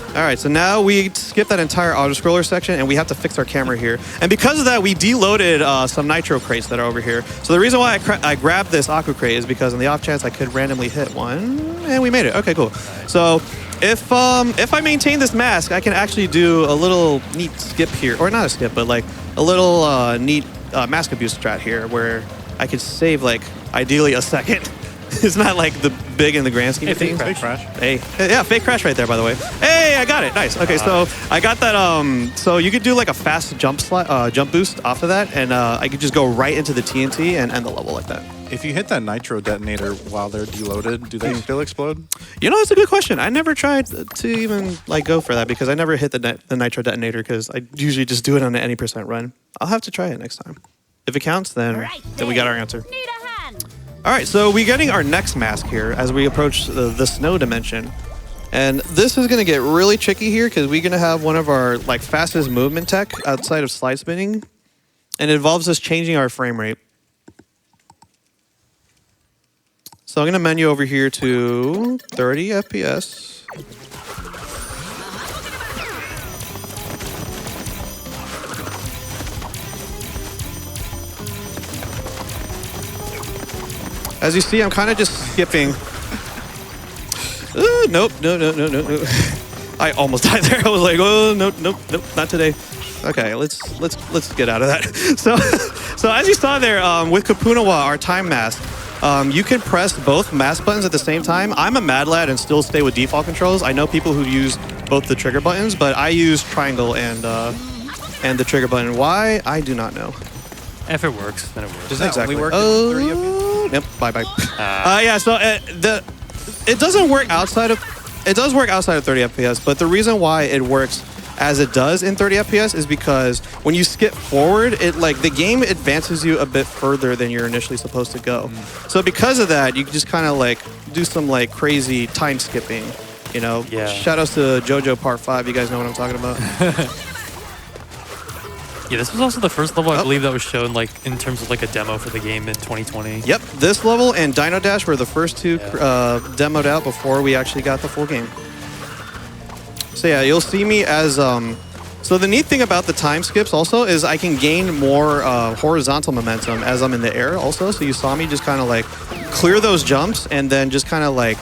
All right, so now we skip that entire auto-scroller section and we have to fix our camera here. And because of that, we deloaded some nitro crates that are over here. So the reason why I grabbed this aqua crate is because on the off chance I could randomly hit one, and we made it. Okay, cool. So if I maintain this mask, I can actually do a little neat skip here. Or not a skip, but like a little neat mask abuse strat here where I could save like ideally a second. It's not like the big in the grand scheme of things. Fake crash. Hey, yeah, fake crash right there, by the way. Hey, I got it. Nice. Okay, so I got that. So you could do like a fast jump boost off of that, and I could just go right into the TNT and end the level like that. If you hit that nitro detonator while they're deloaded, do they still explode? You know, it's a good question. I never tried to even like go for that because I never hit the nitro detonator because I usually just do it on an any percent run. I'll have to try it next time. If it counts, then we got our answer. Need a hand. All right, so we're getting our next mask here as we approach the snow dimension. And this is going to get really tricky here because we're going to have one of our like fastest movement tech outside of slide spinning. And it involves us changing our frame rate. So I'm going to menu over here to 30 FPS. As you see, I'm kind of just skipping. Nope, no. I almost died there. I was like, oh, nope, not today. Okay, let's get out of that. So as you saw there, with Kapunawa, our time mask, you can press both mask buttons at the same time. I'm a mad lad and still stay with default controls. I know people who use both the trigger buttons, but I use triangle and the trigger button. Why? I do not know. If it works, then it works. Does that Exactly. only work in 30 FPS? Yep. Bye. Yeah. So it doesn't work outside of 30 FPS, but the reason why it works as it does in 30 FPS is because when you skip forward, the game advances you a bit further than you're initially supposed to go. So because of that, you can just kind of like do some like crazy time skipping. You know. Yeah. Shout outs to JoJo Part 5. You guys know what I'm talking about. Yeah, this was also the first level I believe that was shown like in terms of like a demo for the game in 2020. Yep, this level and Dino Dash were the first two demoed out before we actually got the full game. So yeah, you'll see me as so the neat thing about the time skips also is I can gain more horizontal momentum as I'm in the air also. So you saw me just kind of like clear those jumps and then just kind of like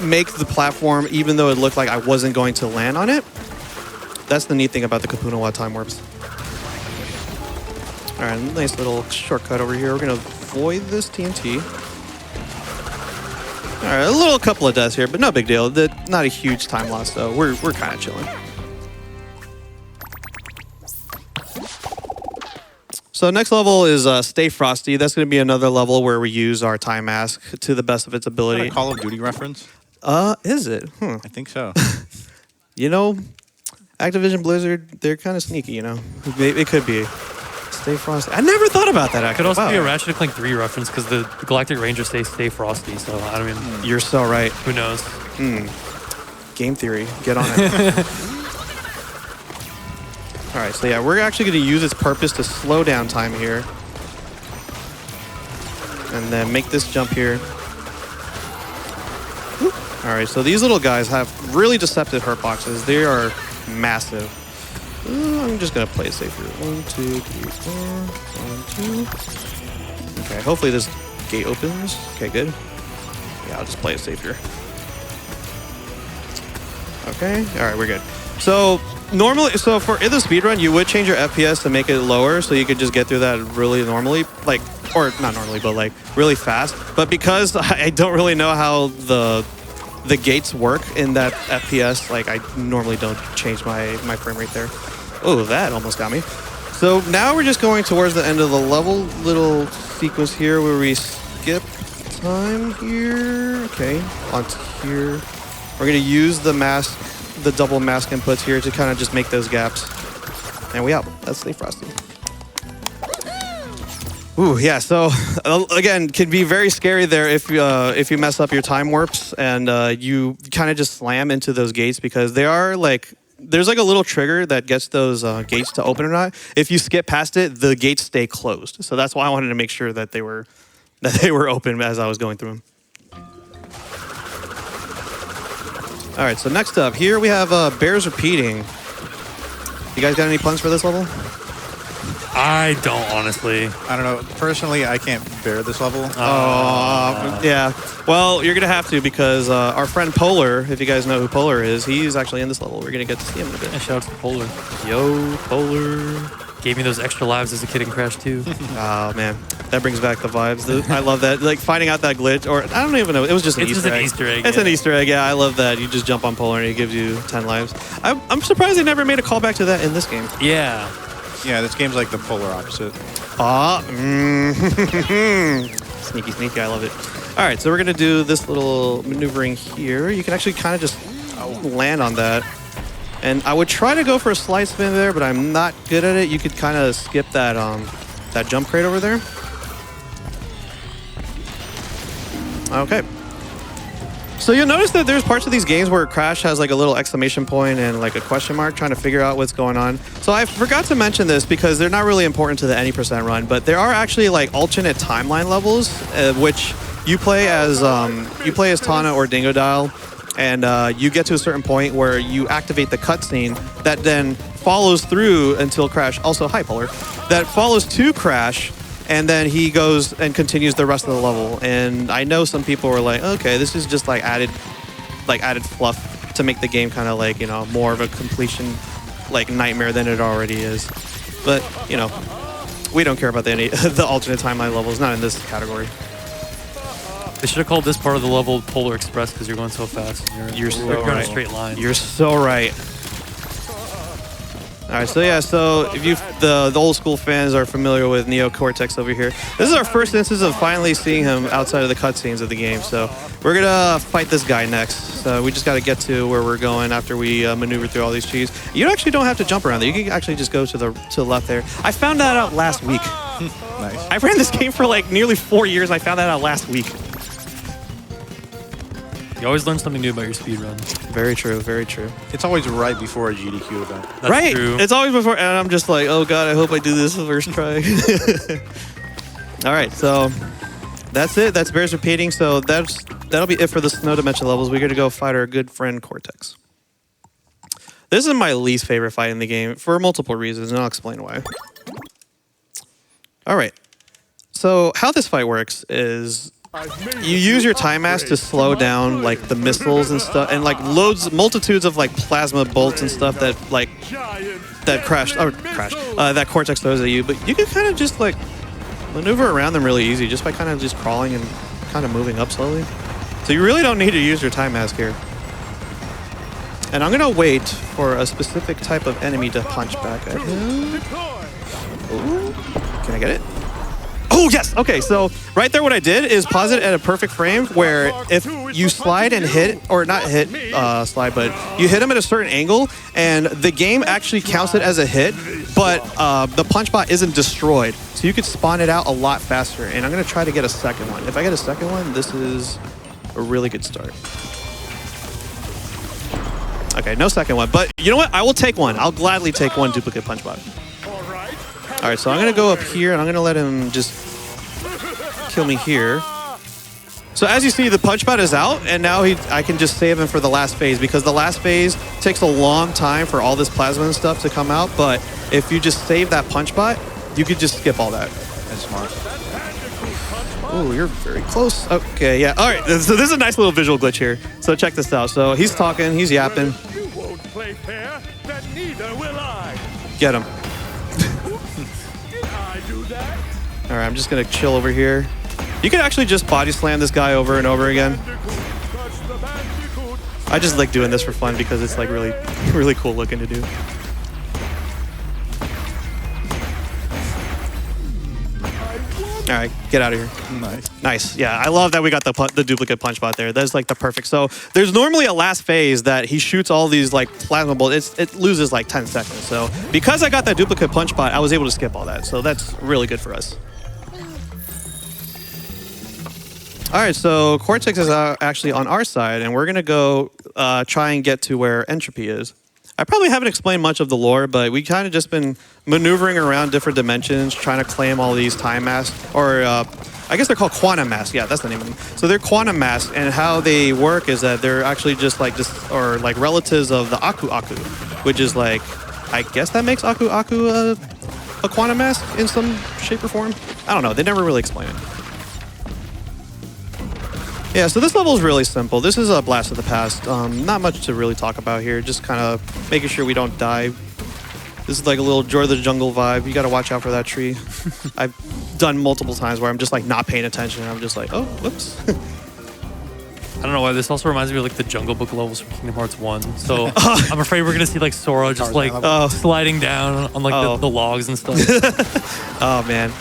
make the platform even though it looked like I wasn't going to land on it. That's the neat thing about the Kapunawa time warps. All right, nice little shortcut over here. We're gonna avoid this TNT. All right, a little couple of deaths here, but no big deal. Not a huge time loss though. We're kind of chilling. So next level is Stay Frosty. That's gonna be another level where we use our time mask to the best of its Is ability. that a Call of Duty reference? Is it? I think so. You know, Activision Blizzard, they're kind of sneaky. You know, it could be. Stay Frosty. I never thought about that, actually. Could also Wow. be a Ratchet & Clank 3 reference because the Galactic Rangers say Stay Frosty, so I don't even... You're so right. Who knows? Game theory. Get on it. All right, so yeah, we're actually going to use its purpose to slow down time here. And then make this jump here. All right, so these little guys have really deceptive hurt boxes. They are massive. I'm just going to play it safe here. 1, 2, 3, 4. 1, 2. Okay, hopefully this gate opens. Okay, good. Yeah, I'll just play it safe here. Okay, all right, we're good. So normally, so for in the speedrun, you would change your FPS to make it lower so you could just get through that really normally, like, or not normally, but like really fast. But because I don't really know how the gates work in that FPS, like I normally don't change my frame rate there. Oh, that almost got me. So now we're just going towards the end of the level, little sequence here where we skip time here. Okay, onto here. We're gonna use the mask, the double mask inputs here to kind of just make those gaps. And we out. That's Stay Frosty. Ooh, yeah. So again, can be very scary there if you mess up your time warps and you kind of just slam into those gates because they are like there's like a little trigger that gets those gates to open or not. If you skip past it, the gates stay closed. So that's why I wanted to make sure that they were open as I was going through them. All right, so next up, here we have Bears Repeating. You guys got any puns for this level? I don't, honestly. I don't know. Personally, I can't bear this level. Yeah. Well, you're going to have to because our friend Polar, if you guys know who Polar is, he's actually in this level. We're going to get to see him in a bit. Yeah, shout out to Polar. Yo, Polar. Gave me those extra lives as a kid in Crash 2. Oh, man. That brings back the vibes. I love that. Like, finding out that glitch, or I don't even know. It was just an Easter egg. It's just an Easter egg. It's an Easter egg, yeah. I love that. You just jump on Polar and it gives you 10 lives. I'm surprised they never made a callback to that in this game. Yeah. Yeah, this game's like the polar opposite. Sneaky, sneaky. I love it. All right, so we're going to do this little maneuvering here. You can actually kind of just land on that. And I would try to go for a slide spin there, but I'm not good at it. You could kind of skip that that jump crate over there. Okay. So you'll notice that there's parts of these games where Crash has like a little exclamation point and like a question mark trying to figure out what's going on. So I forgot to mention this because they're not really important to the any percent run, but there are actually like alternate timeline levels, which you play as Tana or Dingodile. And you get to a certain point where you activate the cutscene that then follows through until Crash. Also, hi, Polar. That follows to Crash, and then he goes and continues the rest of the level. And I know some people were like, okay, this is just like added fluff to make the game kind of like, you know, more of a completion like nightmare than it already is. But, you know, we don't care about the alternate timeline levels, not in this category. They should have called this part of the level Polar Express because you're going so fast. You're so going right. a straight line. You're so right. All right, so yeah, so if you the old school fans are familiar with Neo Cortex over here, this is our first instance of finally seeing him outside of the cutscenes of the game. So we're gonna fight this guy next. So we just got to get to where we're going after we maneuver through all these trees. You actually don't have to jump around there. You can actually just go to the left there. I found that out last week. Nice. I ran this game for like nearly 4 years. I found that out last week. You always learn something new about your speedrun. Very true, very true. It's always right before a GDQ event. That's right, true. It's always before, and I'm just like, oh god, I hope I do this first try. All right, so that's it. That's Bears Repeating. So that'll be it for the Snow Dimension levels. We're gonna go fight our good friend Cortex. This is my least favorite fight in the game for multiple reasons, and I'll explain why. All right, so how this fight works is you use your time mask to slow down like the missiles and stuff, and like multitudes of like plasma bolts and stuff that like that that Cortex throws at you. But you can kind of just like maneuver around them really easy just by kind of just crawling and kind of moving up slowly. So you really don't need to use your time mask here. And I'm gonna wait for a specific type of enemy to punch back at him. Ooh. Can I get it? Oh, yes. Okay, so right there what I did is pause it at a perfect frame where if you slide and hit, or not hit, slide, but you hit him at a certain angle, and the game actually counts it as a hit, but the punch bot isn't destroyed. So you could spawn it out a lot faster, and I'm going to try to get a second one. If I get a second one, this is a really good start. Okay, no second one. But you know what? I will take one. I'll gladly take one duplicate punch bot. All right, so I'm going to go up here, and I'm going to let him just kill me here. So as you see, the punch bot is out, and now I can just save him for the last phase, because the last phase takes a long time for all this plasma and stuff to come out. But if you just save that punch bot, you could just skip all that. That's smart. Oh, you're very close. Okay, yeah. All right, so this is a nice little visual glitch here. So check this out. So he's talking, he's yapping. You won't play fair, then neither will I. Get him. Did I do that? All right, I'm just gonna chill over here. You can actually just body slam this guy over and over again. Touch the Bandicoot. I just like doing this for fun because it's like really, really cool looking to do. All right, get out of here. Nice. Nice. Yeah, I love that we got the duplicate punch bot there. That's like the perfect. So there's normally a last phase that he shoots all these like plasma bolts. It loses like 10 seconds. So because I got that duplicate punch bot, I was able to skip all that. So that's really good for us. All right, so Cortex is actually on our side, and we're gonna go try and get to where Entropy is. I probably haven't explained much of the lore, but we kind of just been maneuvering around different dimensions, trying to claim all these time masks, or I guess they're called quantum masks. Yeah, that's the name of them. So they're quantum masks, and how they work is that they're actually just like relatives of the Aku Aku, which is like, I guess that makes Aku Aku a quantum mask in some shape or form. I don't know. They never really explain it. Yeah, so this level is really simple. This is a Blast of the Past. Not much to really talk about here. Just kind of making sure we don't die. This is like a little Joy of the Jungle vibe. You got to watch out for that tree. I've done multiple times where I'm just like not paying attention. I'm just like, oh, whoops. I don't know why. This also reminds me of like the Jungle Book levels from Kingdom Hearts 1. So I'm afraid we're gonna see like Sora just like sliding down on like the logs and stuff. Oh man.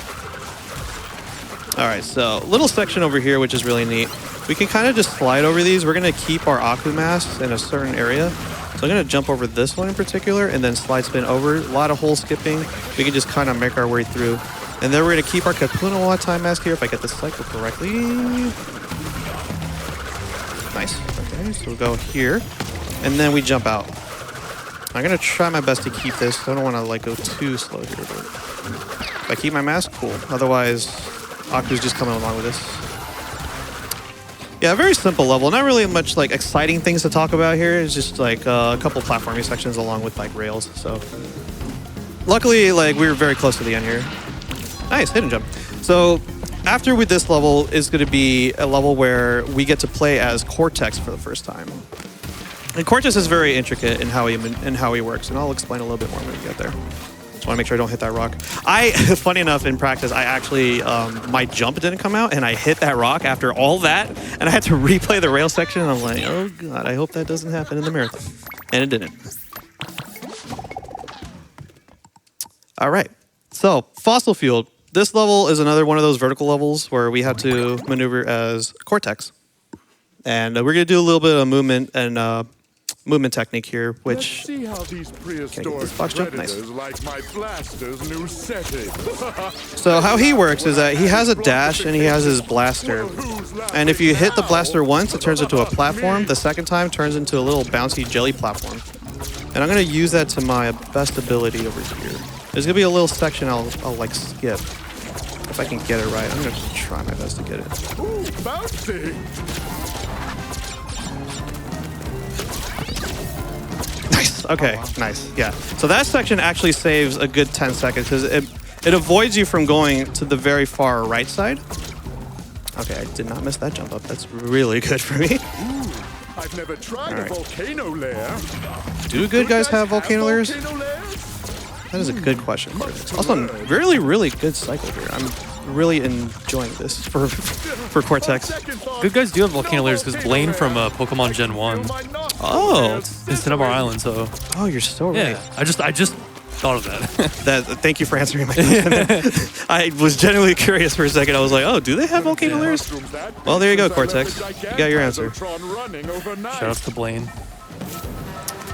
All right, so little section over here, which is really neat. We can kind of just slide over these. We're gonna keep our Aku masks in a certain area. So I'm gonna jump over this one in particular and then slide spin over. A lot of hole skipping. We can just kind of make our way through. And then we're gonna keep our Kapunawa time mask here if I get this cycle correctly. Nice, okay, so we'll go here. And then we jump out. I'm gonna try my best to keep this. I don't wanna like go too slow here, but if I keep my mask, cool. Otherwise, Aku's just coming along with this. Yeah, very simple level. Not really much like exciting things to talk about here. It's just like a couple platforming sections along with like rails. So luckily, like we were very close to the end here. Nice, hidden jump. So after with this level is going to be a level where we get to play as Cortex for the first time. And Cortex is very intricate in how he works, and I'll explain a little bit more when we get there. Just want to make sure I don't hit that rock. Funny enough, in practice, I actually, my jump didn't come out, and I hit that rock after all that, and I had to replay the rail section, and I'm like, oh god, I hope that doesn't happen in the marathon. And it didn't. All right, so Fossil Field. This level is another one of those vertical levels where we have to maneuver as Cortex. And we're gonna do a little bit of movement and movement technique here, which Let's see how these prehistoric this box jump? Nice. predators like my blaster's new setting. so how he works is that he has a dash and he has his blaster. And if you hit the blaster once, it turns into a platform. The second time turns into a little bouncy jelly platform. And I'm gonna use that to my best ability over here. There's gonna be a little section I'll like skip. If I can get it right, I'm gonna try my best to get it. Ooh, bouncy. Nice. Okay. Nice. Yeah. So that section actually saves a good 10 seconds because it avoids you from going to the very far right side. Okay, I did not miss that jump up. That's really good for me. Ooh, I've never tried a volcano lair. Do good guys have volcano layers? Volcano layers? That is a good question. Also, really, really good cycle here. I'm really enjoying this for Cortex. Good guys do have volcano layers because Blaine from Pokemon Gen 1 Oh, in Cinnabar Island, so oh, you're so right. yeah. I just thought of that. Thank you for answering my question. I was genuinely curious for a second. I was like, oh, do they have volcano layers? Well, there you go, Cortex. You got your answer. Shout outs to Blaine.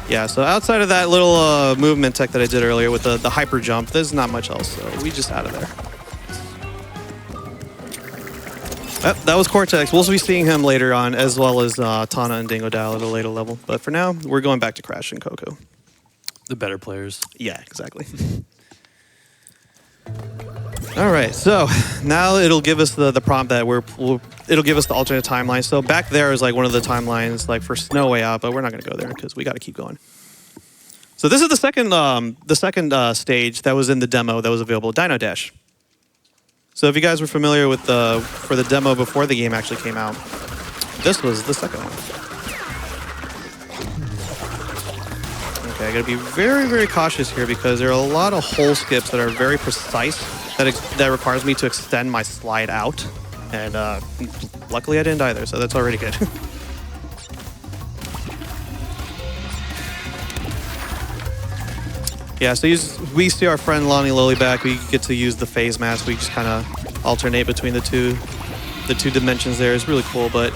Yeah, so outside of that little movement tech that I did earlier with the hyper jump, there's not much else, so we just out of there. That was Cortex. We'll be seeing him later on, as well as Tana and Dingo Dial at a later level. But for now, we're going back to Crash and Coco. The better players. Yeah, exactly. All right, so now it'll give us the prompt that it'll give us the alternate timeline. So back there is like one of the timelines like for Snow Way Out, but we're not going to go there because we got to keep going. So this is the second stage that was in the demo that was available, Dino Dash. So if you guys were familiar with for the demo before the game actually came out, this was the second one. Okay, I gotta be very, very cautious here because there are a lot of hole skips that are very precise that requires me to extend my slide out. And luckily I didn't either, so that's already good. Yeah, so we see our friend Lonnie Loli back. We get to use the phase mask. We just kind of alternate between the two dimensions there. It's really cool, but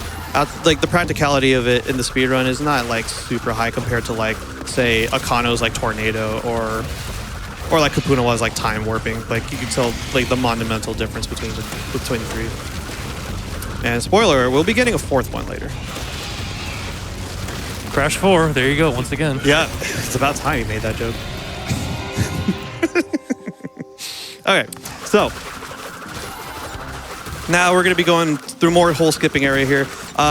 like the practicality of it in the speedrun is not like super high compared to like, say, Akano's like Tornado or like Kapunawa's like Time Warping. Like you can tell like the monumental difference between the three. And spoiler, we'll be getting a fourth one later. Crash 4, there you go, once again. Yeah, it's about time you made that joke. Okay, so now we're going to be going through more hole skipping area here.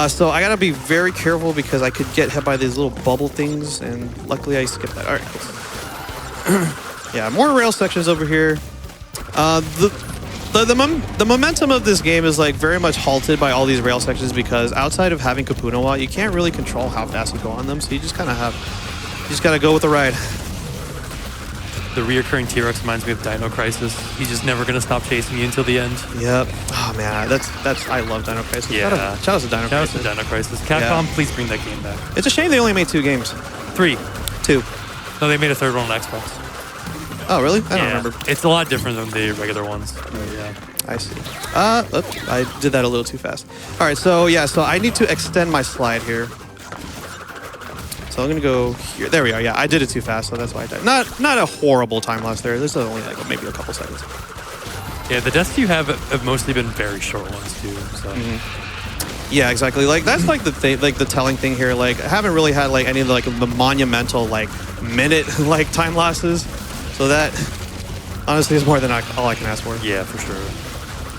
So I got to be very careful because I could get hit by these little bubble things, and luckily I skipped that. All right, cool. Yeah, more rail sections over here. The momentum of this game is like very much halted by all these rail sections because outside of having Kapunawa, you can't really control how fast you go on them. So you just kind of got to go with the ride. The reoccurring T-Rex reminds me of Dino Crisis. He's just never going to stop chasing you until the end. Yep. Oh man, I love Dino Crisis. Yeah. Shout out to Dino Crisis. Shout out to Dino Crisis. Capcom, please bring that game back. It's a shame they only made 2 games. 3. 2. No, they made a third one on Xbox. Oh really? I don't remember. It's a lot different than the regular ones. Yeah. I see. Oops, I did that a little too fast. All right, so yeah, so I need to extend my slide here. So I'm gonna go here. There we are. Yeah, I did it too fast, so that's why I died. Not a horrible time loss there. This is only like maybe a couple seconds. Yeah, the deaths you have mostly been very short ones too. So. Yeah, exactly. Like that's like the thing, like the telling thing here. Like I haven't really had like any of the monumental like minute like time losses. So that honestly is more than all I can ask for. Yeah, for sure.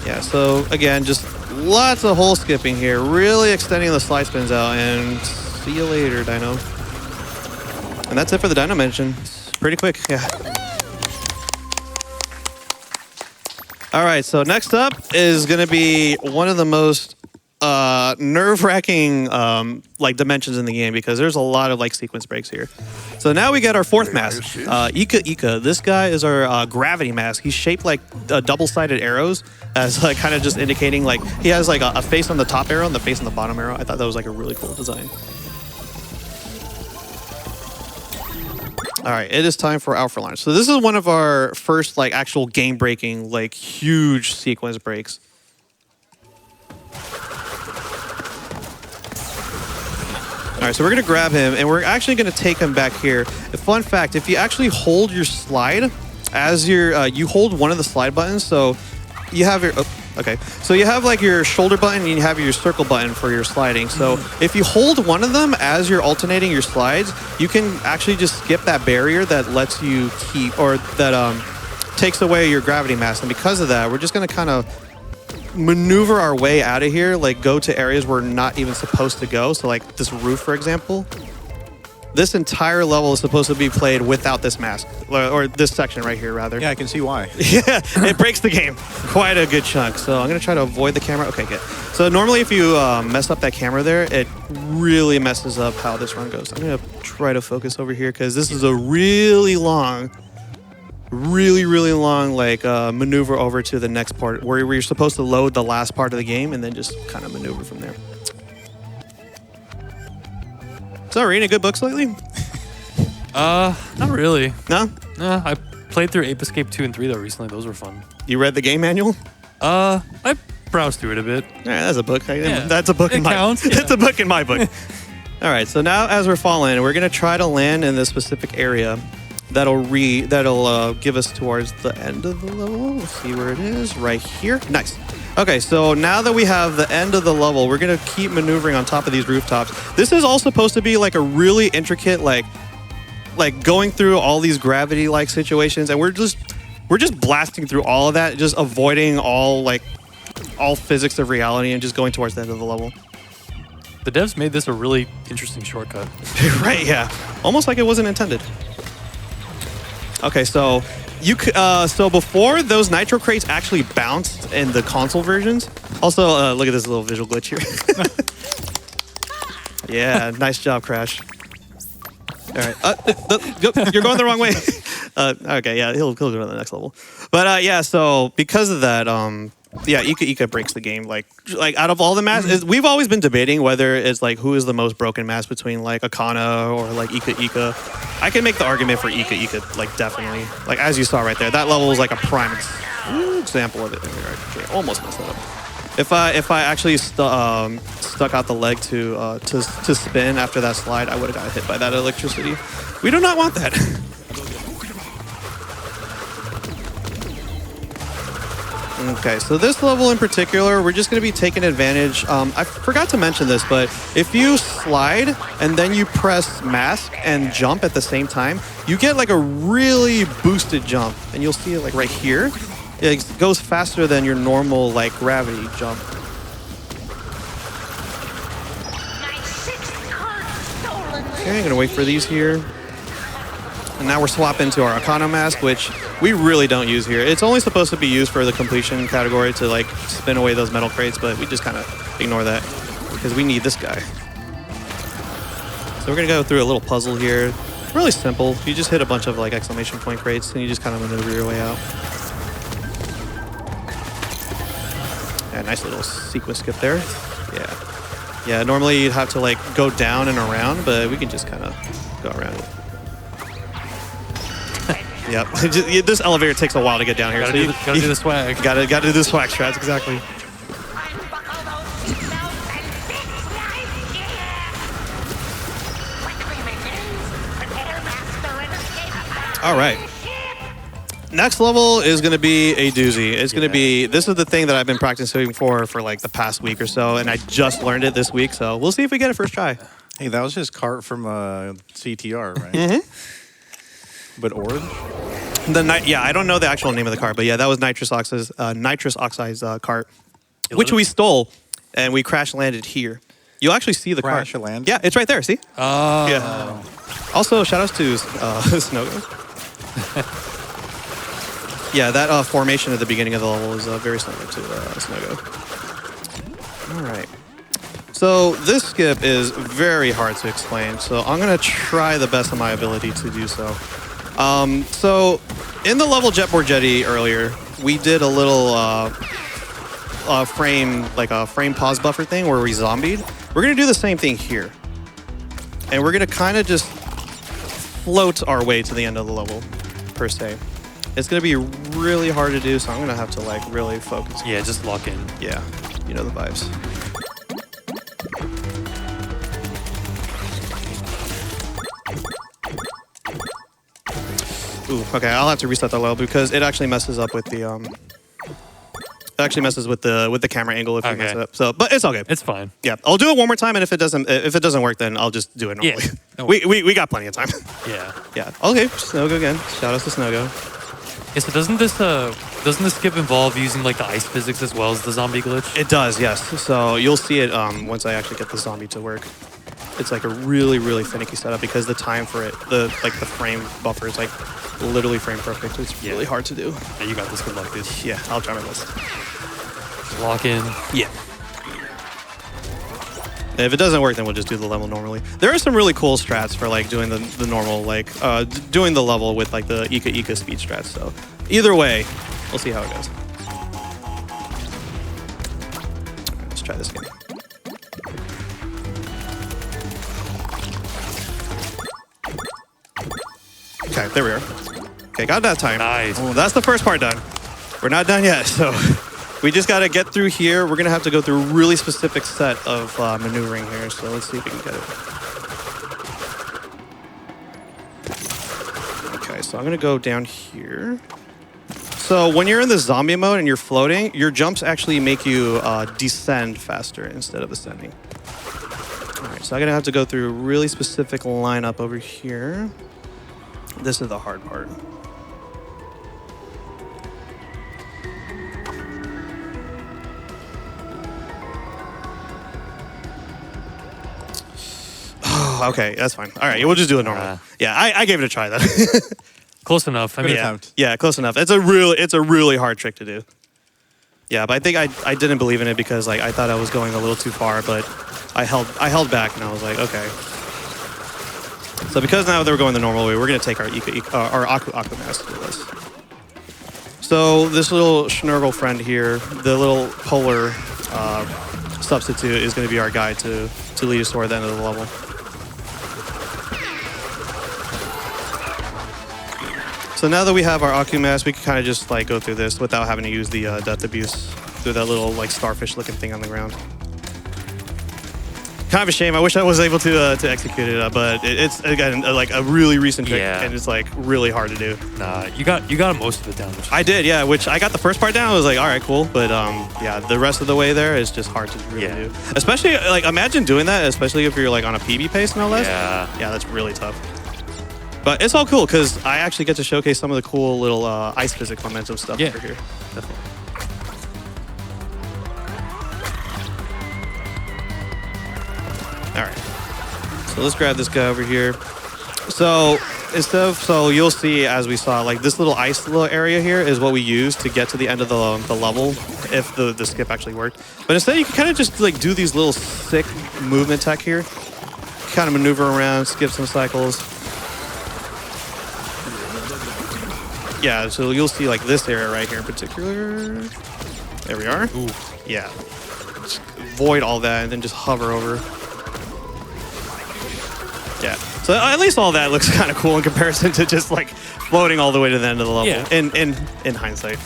Yeah. So again, just lots of hole skipping here. Really extending the slide spins out, and see you later, Dino. And that's it for the Dino mention. Pretty quick, yeah. All right, so next up is gonna be one of the most nerve-wracking like dimensions in the game because there's a lot of like sequence breaks here. So now we get our fourth mask, Ika. This guy is our gravity mask. He's shaped like double-sided arrows, as like kind of just indicating like he has like a face on the top arrow and the face on the bottom arrow. I thought that was like a really cool design. All right, it is time for Alpha Launch. So this is one of our first like actual game-breaking, like huge sequence breaks. All right, so we're gonna grab him and we're actually gonna take him back here. A fun fact, if you actually hold your slide as you hold one of the slide buttons, so you have your, so you have like your shoulder button and you have your circle button for your sliding. So if you hold one of them as you're alternating your slides, you can actually just skip that barrier that lets you keep, or that takes away your gravity mass. And because of that, we're just gonna kind of maneuver our way out of here, like go to areas we're not even supposed to go. So like this roof, for example. This entire level is supposed to be played without this mask, or this section right here, rather. Yeah, I can see why. Yeah, it breaks the game quite a good chunk. So I'm gonna try to avoid the camera. Okay, good. So normally if you mess up that camera there, it really messes up how this run goes. I'm gonna try to focus over here because this is a really long like maneuver over to the next part where you're supposed to load the last part of the game and then just kind of maneuver from there. So, reading good books lately? Not really. No? No, I played through Ape Escape 2 and 3 though recently. Those were fun. You read the game manual? I browsed through it a bit. Yeah, that's a book. Yeah, that's a book in my counts, yeah. It's a book in my book. All right, so now as we're falling, we're gonna try to land in this specific area that'll give us towards the end of the level. Let's see where it is. Right here. Nice. Okay, so now that we have the end of the level, we're gonna keep maneuvering on top of these rooftops. This is all supposed to be like a really intricate, like going through all these gravity-like situations, and we're just blasting through all of that, just avoiding all physics of reality and just going towards the end of the level. The devs made this a really interesting shortcut. Right, yeah. Almost like it wasn't intended. Okay, so so before those nitro crates actually bounced in the console versions. Also, look at this little visual glitch here. Yeah, nice job, Crash. All right, you're going the wrong way. Okay, yeah, he'll go to the next level. But yeah, so because of that, yeah, Ika breaks the game. Like out of all the masks, we've always been debating whether it's like who is the most broken mask between like Akana or like Ika. I can make the argument for Ika, like definitely. Like as you saw right there, that level was like a prime example of it. Okay, almost messed that up. If I actually stuck out the leg to spin after that slide, I would have got hit by that electricity. We do not want that. Okay, so this level in particular, we're just going to be taking advantage. I forgot to mention this, but if you slide and then you press mask and jump at the same time, you get like a really boosted jump. And you'll see it like right here. It goes faster than your normal like gravity jump. Okay, I'm going to wait for these here. And now we're swapping to our Akana mask, which we really don't use here. It's only supposed to be used for the completion category to like spin away those metal crates, but we just kind of ignore that because we need this guy. So we're gonna go through a little puzzle here. Really simple. You just hit a bunch of like exclamation point crates and you just kind of maneuver your way out. Yeah, nice little sequence skip there. Yeah. Yeah, normally you'd have to like go down and around, but we can just kind of go around it. Yep. This elevator takes a while to get down here. Gotta do the swag. Gotta do the swag strats, exactly. All right. Next level is going to be a doozy. It's going to be, this is the thing that I've been practicing for like the past week or so, and I just learned it this week, so we'll see if we get it first try. Hey, that was just cart from CTR, right? Mm-hmm. But orange? Yeah, I don't know the actual name of the cart, but yeah, that was nitrous oxide's cart, which we stole, and we crash landed here. You'll actually see the cart. Crash land? Yeah, it's right there. See? Oh. Yeah. Also, shout outs to Snogo. Yeah, that formation at the beginning of the level is very similar to Snogo. All right. So this skip is very hard to explain, so I'm going to try the best of my ability to do so. So in the level Jetboard Jetty earlier, we did a little frame pause buffer thing where we zombied. We're going to do the same thing here. And we're going to kind of just float our way to the end of the level, per se. It's going to be really hard to do, so I'm going to have to like really focus. Yeah, just lock in. Yeah, you know the vibes. Ooh, okay, I'll have to reset the level because it actually messes up with the it actually messes with the camera angle if you mess it up. So, but it's all good. It's fine. Yeah, I'll do it one more time, and if it doesn't work, then I'll just do it normally. Yeah. We got plenty of time. Yeah. Yeah. Okay, Snogo again. Shout out to Snogo. Yeah, so doesn't this skip involve using like the ice physics as well as the zombie glitch? It does, yes. So you'll see it once I actually get the zombie to work. It's like a really, really finicky setup because the time for it, the frame buffer is like literally frame perfect. It's really hard to do. Yeah, you got this. Good luck, dude. Yeah, I'll try my best. Lock in. Yeah. If it doesn't work, then we'll just do the level normally. There are some really cool strats for like doing the normal, like doing the level with like the Ika speed strats. So either way, we'll see how it goes. Let's try this again. Okay, there we are. Okay, got that time. Nice. Oh, that's the first part done. We're not done yet, so we just got to get through here. We're going to have to go through a really specific set of maneuvering here, so let's see if we can get it. Okay, so I'm going to go down here. So when you're in the zombie mode and you're floating, your jumps actually make you descend faster instead of ascending. All right, so I'm gonna have to go through a really specific lineup over here. This is the hard part. Okay, that's fine. All right, we'll just do it normal. Yeah, I gave it a try then. Close enough. I mean, Good yeah. attempt. Yeah, close enough. It's a really hard trick to do. Yeah, but I think I didn't believe in it because like I thought I was going a little too far, but I held back and I was like, okay. So because now they're going the normal way, we're gonna take our Aku mask with us. So this little Schnurgle friend here, the little polar substitute, is gonna be our guide to lead us toward the end of the level. So now that we have our Aku mask, we can kind of just like go through this without having to use the death abuse through that little like starfish looking thing on the ground. Kind of a shame. I wish I was able to execute it, but it's again like a really recent trick, and it's like really hard to do. Nah, you got most of it down. I did, yeah. Which I got the first part down. I was like, all right, cool. But yeah, the rest of the way there is just hard to really do. Especially like imagine doing that, especially if you're like on a PB pace, no less. Yeah, that's really tough. But it's all cool because I actually get to showcase some of the cool little ice physics momentum stuff over here. Definitely. All right. So let's grab this guy over here. So you'll see, as we saw, like this little ice little area here is what we use to get to the end of the level if the skip actually worked. But instead you can kind of just like do these little sick movement tech here. Kind of maneuver around, skip some cycles. Yeah, so you'll see like this area right here in particular. There we are. Ooh. Yeah. Just avoid all that and then just hover over. Yeah. So at least all that looks kind of cool in comparison to just like floating all the way to the end of the level. Yeah. In hindsight.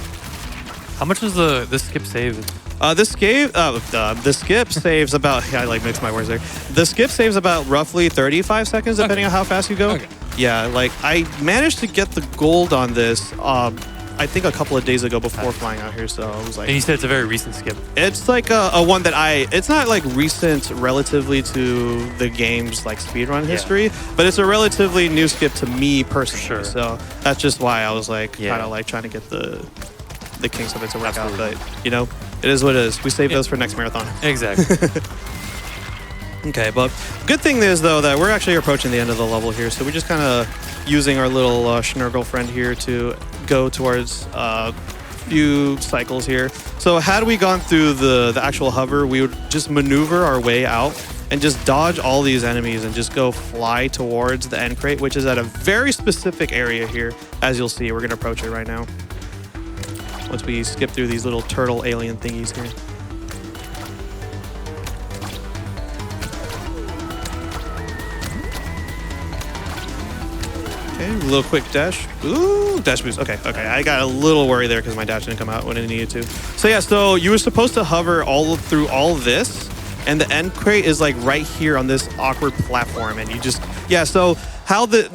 How much does the skip save? The skip saves about. I like mixed my words there. The skip saves about roughly 35 seconds depending on how fast you go. Okay. Yeah, like I managed to get the gold on this. I think a couple of days ago before flying out here, so I was like. And you said it's a very recent skip. It's like a one that it's not like recent relatively to the game's like speedrun history, but it's a relatively new skip to me personally. Sure. So that's just why I was like kind of like trying to get the kinks of it to work out. But you know, it is what it is. We save those for next marathon. Exactly. Okay, but good thing is though that we're actually approaching the end of the level here, so we're just kind of using our little Schnurgle friend here to go towards a few cycles here. So had we gone through the actual hover, we would just maneuver our way out and just dodge all these enemies and just go fly towards the end crate, which is at a very specific area here. As you'll see, we're going to approach it right now. Once we skip through these little turtle alien thingies here. Okay, a little quick dash. Ooh, dash boost. Okay. I got a little worried there because my dash didn't come out when it needed to. So yeah, so you were supposed to hover all through all this, and the end crate is like right here on this awkward platform, and you just so how the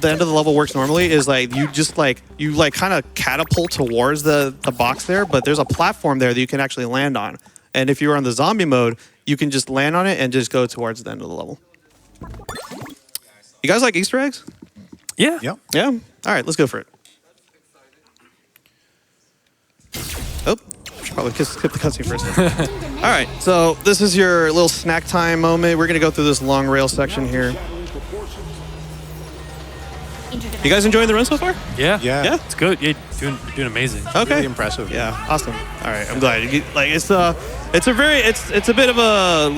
end of the level works normally is like you kind of catapult towards the box there, but there's a platform there that you can actually land on, and if you're on the zombie mode, you can just land on it and just go towards the end of the level. You guys like Easter eggs? Yeah. Yep. Yeah? All right, let's go for it. Oh, should probably skip the cutscene first. All right, so this is your little snack time moment. We're going to go through this long rail section here. You guys enjoying the run so far? Yeah. Yeah? It's good. You're doing amazing. Okay. Really impressive. Yeah, awesome. All right, I'm glad. Like it's a bit of a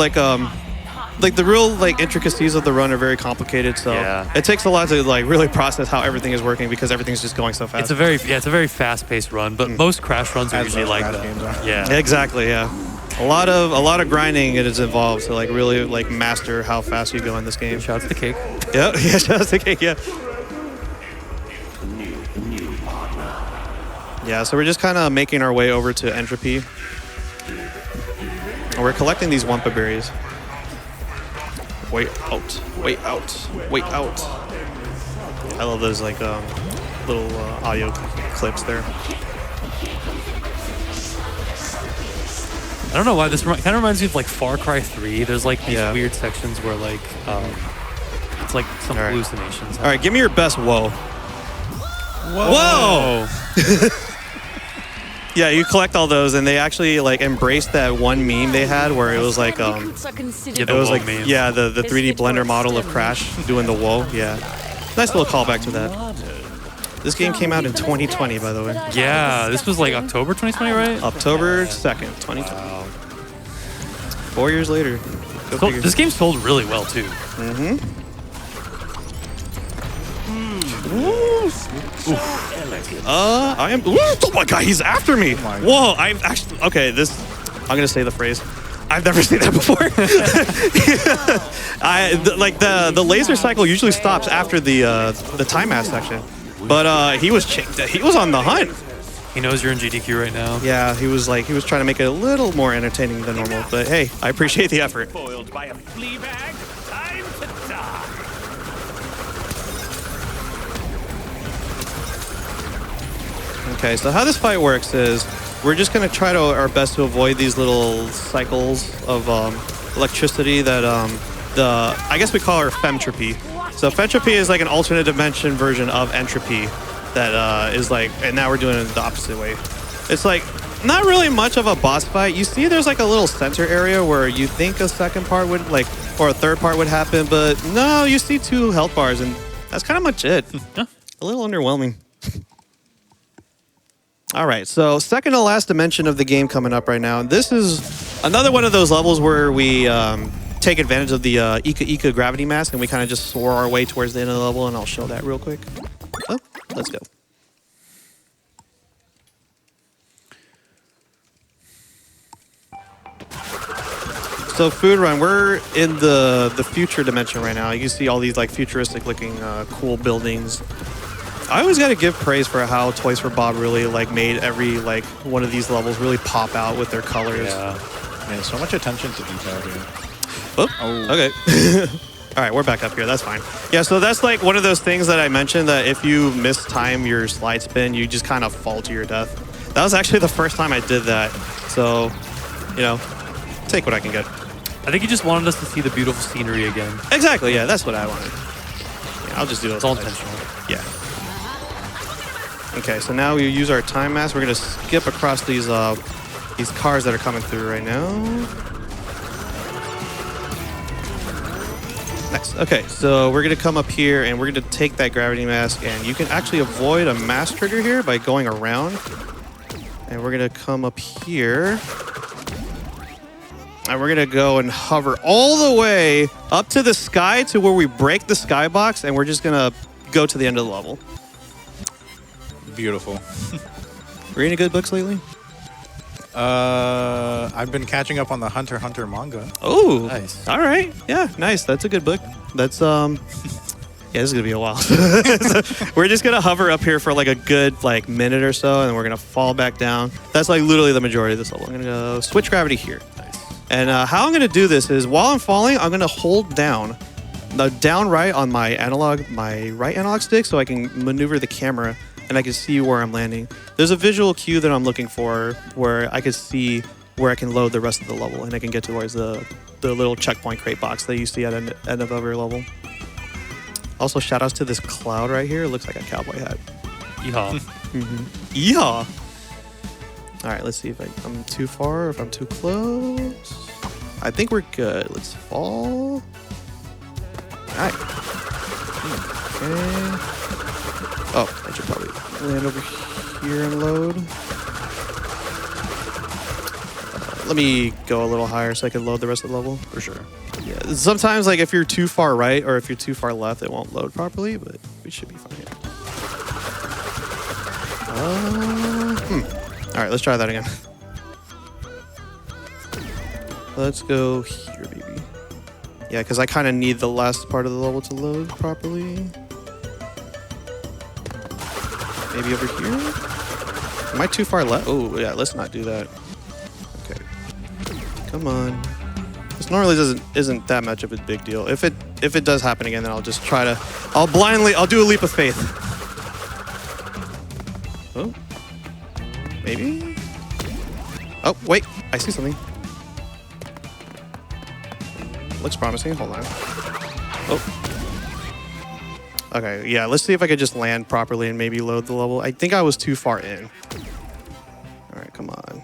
like the real like intricacies of the run are very complicated, so it takes a lot to like really process how everything is working because everything's just going so fast. It's a very fast-paced run, but most crash runs are usually like that. Yeah. Exactly. Yeah. A lot of grinding it is involved to like really like master how fast you go in this game. Shout out to the cake. Yeah. Yeah. Shout out to the cake. Yeah. Yeah. So we're just kind of making our way over to Entropy. And we're collecting these Wumpa berries. Wait out. I love those like little audio clips there. I don't know why this kind of reminds me of like Far Cry 3. There's like these weird sections where like it's like some hallucinations. All right, give me your best whoa. Whoa! Yeah, you collect all those, and they actually like embraced that one meme they had where it was like the 3D Blender model of Crash doing the whoa. Yeah, nice little callback to that. This game came out in 2020, by the way. Yeah, this was like October 2020, right? October 2nd, 2020. Wow. 4 years later. So, this game sold really well too. I am. Oh my god, he's after me. Whoa, I'm actually okay. I'm gonna say the phrase. I've never seen that before. The laser cycle usually stops after the time mass section, but he was on the hunt. He knows you're in GDQ right now. Yeah, he was trying to make it a little more entertaining than normal. But hey, I appreciate the effort. Foiled by a flea bag. Time to die. Okay, so how this fight works is we're just gonna try our best to avoid these little cycles of electricity that I guess we call her femtropy. So femtropy is like an alternate dimension version of entropy that is like, and now we're doing it the opposite way. It's like not really much of a boss fight. You see there's like a little center area where you think a second part would or a third part would happen, but no, you see 2 health bars and that's kind of much it. A little underwhelming. All right, so second to last dimension of the game coming up right now. This is another one of those levels where we take advantage of the Ika gravity mask and we kind of just soar our way towards the end of the level, and I'll show that real quick. Oh, let's go. So Food Run, we're in the future dimension right now. You can see all these like futuristic looking cool buildings. I always got to give praise for how Toys for Bob really like made every like one of these levels really pop out with their colors. Yeah, man, so much attention to detail here. Oh. Okay. All right, we're back up here. That's fine. Yeah, so that's like one of those things that I mentioned that if you mistime your slide spin, you just kind of fall to your death. That was actually the first time I did that. So, you know, take what I can get. I think you just wanted us to see the beautiful scenery again. Exactly. Yeah, that's what I wanted. Yeah, I'll just do it. It's all intentional. Yeah. Okay, so now we use our time mask. We're gonna skip across these cars that are coming through right now. Nice. Okay, so we're gonna come up here and we're gonna take that gravity mask, and you can actually avoid a mass trigger here by going around. And we're gonna come up here. And we're gonna go and hover all the way up to the sky to where we break the skybox, and we're just gonna go to the end of the level. Beautiful. Reading good books lately? I've been catching up on the Hunter x Hunter manga. Oh, nice. All right. Yeah, nice. That's a good book. That's yeah, this is gonna be a while. So we're just gonna hover up here for like a good minute or so, and then we're gonna fall back down. That's like literally the majority of this level. I'm gonna go switch gravity here. Nice. And how I'm gonna do this is while I'm falling, I'm gonna hold down the down right on my right analog stick, so I can maneuver the camera and I can see where I'm landing. There's a visual cue that I'm looking for where I can see where I can load the rest of the level, and I can get towards the little checkpoint crate box that you see at the end of every level. Also, shout outs to this cloud right here. It looks like a cowboy hat. Yeehaw. Yeehaw. All right, let's see if I'm too far or if I'm too close. I think we're good. Let's fall. All right. Okay. Oh, I should probably land over here and load. Let me go a little higher so I can load the rest of the level. For sure. Yeah, sometimes if you're too far right or if you're too far left, it won't load properly, but we should be fine here. All right, let's try that again. Let's go here, baby. Yeah, because I kind of need the last part of the level to load properly. Maybe over here? Am I too far left? Oh, yeah, let's not do that. Okay. Come on. This normally isn't that much of a big deal. If it does happen again, then I'll just try to... I'll do a leap of faith. Maybe? Oh, wait. I see something. Looks promising. Hold on. Oh. Okay, yeah, let's see if I could just land properly and maybe load the level. I think I was too far in. All right, come on.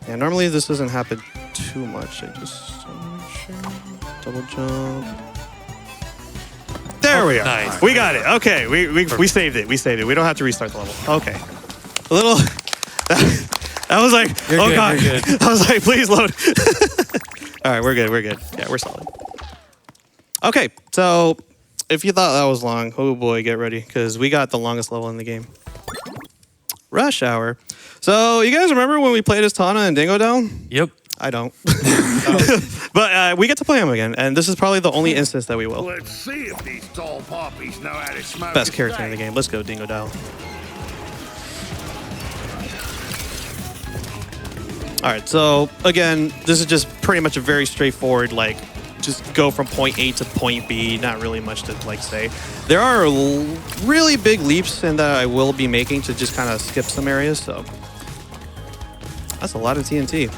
Yeah, normally this doesn't happen too much. I just double jump. There we are. Nice. We got it. Okay, we saved it. We saved it. We don't have to restart the level. Okay. A little. I was like, You're oh good, god. you're good. I was like, please load. All right, we're good. We're good. Yeah, we're solid. Okay, so if you thought that was long, oh boy, get ready, because we got the longest level in the game. Rush Hour. So you guys remember when we played as Tana and Dingo Down? Yep. I don't. But we get to play him again, and this is probably the only instance that we will. Let's see if these tall poppies know how to smoke. Best a character in the stick. game. Let's go, Dingo Down. All right, so again, this is just pretty much a very straightforward, like, just go from point A to point B. Not really much to like say. There are really big leaps in that I will be making to just kind of skip some areas. So that's a lot of TNT.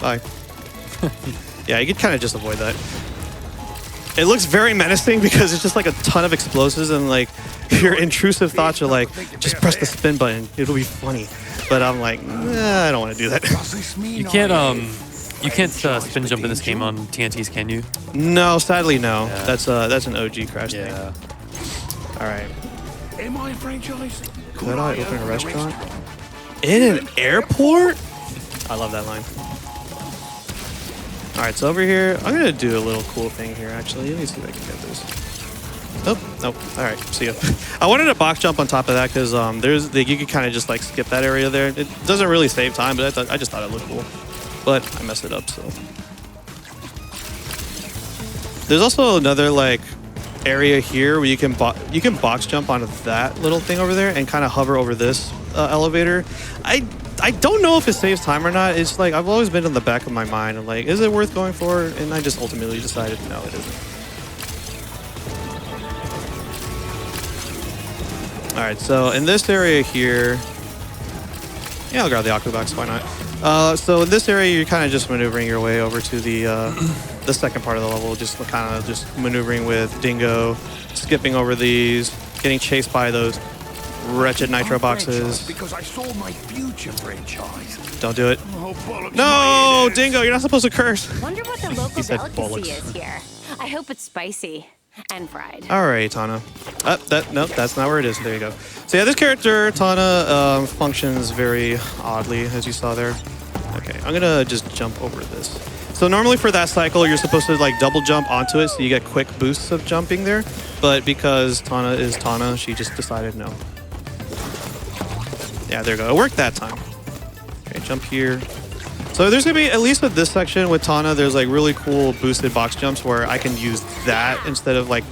Bye. Yeah, you could kind of just avoid that. It looks very menacing because it's just like a ton of explosives and like your intrusive thoughts are like, just press the spin button. It'll be funny. But I'm like, nah, I don't want to do that. You can't spin jump in this game on TNTs, can you? No, sadly, no. Yeah. That's an OG crash thing. All right. Am I a franchise? Could I open a restaurant? In an airport? I love that line. All right, so over here, I'm gonna do a little cool thing here. Actually, let me see if I can get this. Oh, nope. All right, see ya. I wanted to box jump on top of that because you could kind of just like skip that area there. It doesn't really save time, but I just thought it looked cool. But I messed it up, so. There's also another like area here where you can box jump onto that little thing over there and kind of hover over this elevator. I don't know if it saves time or not. It's like I've always been in the back of my mind. I'm like, is it worth going for? And I just ultimately decided no, it isn't. All right, so in this area here, yeah, I'll grab the Aquabox. Why not? So in this area, you're kind of just maneuvering your way over to the second part of the level. Just kind of just maneuvering with Dingo, skipping over these, getting chased by those wretched nitro boxes. Because I saw my future franchise. Don't do it. Oh, bollocks, No, my head is. Dingo, you're not supposed to curse. Wonder what the local said delicacy bollocks. is here. I hope it's spicy and fried. All right, Tana. Nope, that's not where it is. There you go. So yeah, this character, Tana, functions very oddly, as you saw there. Okay, I'm gonna just jump over this. So normally for that cycle, you're supposed to like double jump onto it, so you get quick boosts of jumping there. But because Tana is Tana, she just decided no. Yeah, there you go. It worked that time. Okay, jump here. So there's gonna be, at least with this section with Tana, there's like really cool boosted box jumps where I can use that instead of like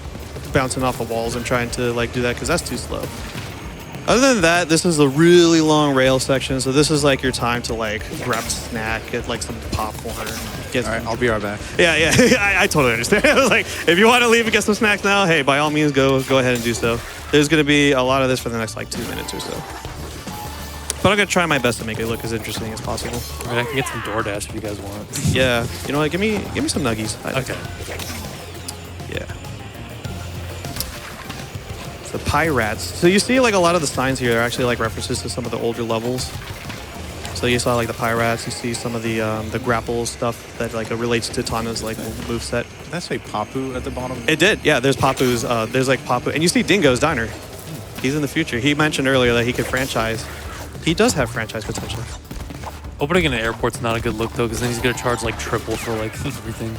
bouncing off of walls and trying to like do that because that's too slow. Other than that, this is a really long rail section, so this is like your time to like grab a snack, get like some popcorn. Get All right, I'll be right back. Yeah, I totally understand. I was like, if you want to leave and get some snacks now, hey, by all means, go ahead and do so. There's gonna be a lot of this for the next like 2 minutes or so. But I'm gonna try my best to make it look as interesting as possible. I mean, I can get some DoorDash if you guys want. Yeah, you know what? Give me some nuggies. Okay. Yeah. The Pirates. So you see like a lot of the signs here are actually like references to some of the older levels. So you saw like the Pirates, you see some of the grapple stuff that like relates to Tana's like move set. Did that say Papu at the bottom? It did, yeah. There's Papu's. There's like Papu, and you see Dingo's Diner. He's in the future. He mentioned earlier that he could franchise. He does have franchise potential. Opening in an airport's not a good look though, because then he's gonna charge like triple for like everything.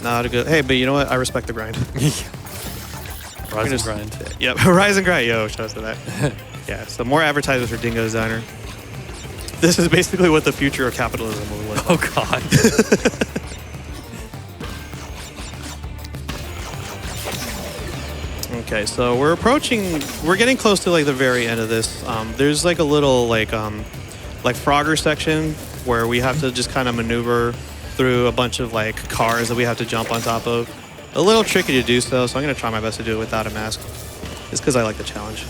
Not a good. Hey, but you know what? I respect the grind. Rise and grind. Yep, rise and grind. Yo, shout out to that. Yeah, so more advertisers for Dingo's Diner. This is basically what the future of capitalism will look like. Oh god. Okay, so we're getting close to like the very end of this. There's like a little like Frogger section where we have to just kind of maneuver through a bunch of like cars that we have to jump on top of. A little tricky to do so I'm gonna try my best to do it without a mask. Just because I like the challenge.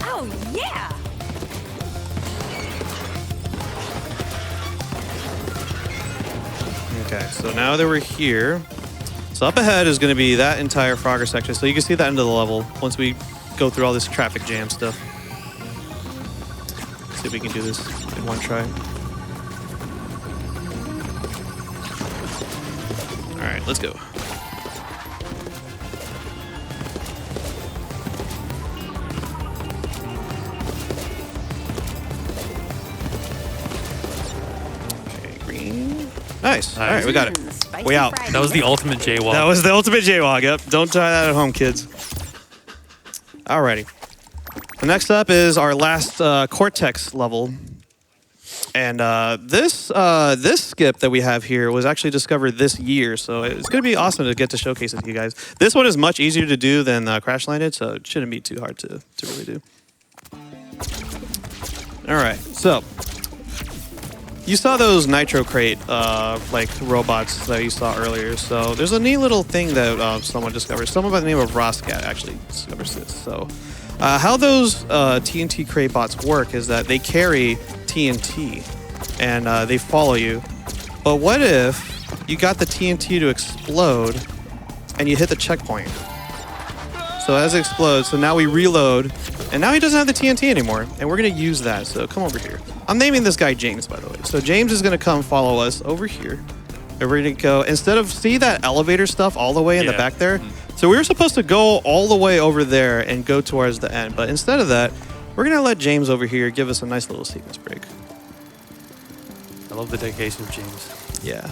Oh, yeah! Okay, so now that we're here, so up ahead is going to be that entire Frogger section. So you can see the end of the level once we go through all this traffic jam stuff. Let's see if we can do this in one try. All right, let's go. Okay, green. Nice. All right, we got it. Spicy We out. fried That was the meat. ultimate jaywalk. That was the ultimate jaywalk. Yep. Don't try that at home, kids. Alrighty. The next up is our last Cortex level. And this skip that we have here was actually discovered this year, so it's going to be awesome to get to showcase it to you guys. This one is much easier to do than Crash Landed, so it shouldn't be too hard to really do. All right, so you saw those Nitro Crate like robots that you saw earlier. So there's a neat little thing that someone discovered. Someone by the name of Roscat actually discovers this. So how those TNT Crate bots work is that they carry TNT and they follow you. But what if you got the TNT to explode and you hit the checkpoint? So as it explodes, so now we reload, and now he doesn't have the TNT anymore, and we're gonna use that. So come over here. I'm naming this guy James, by the way. So James is gonna come follow us over here. And we're gonna go, instead of, see that elevator stuff all the way in the back there? So we were supposed to go all the way over there and go towards the end, but instead of that, we're gonna let James over here give us a nice little sequence break. I love the dedication of James. Yeah.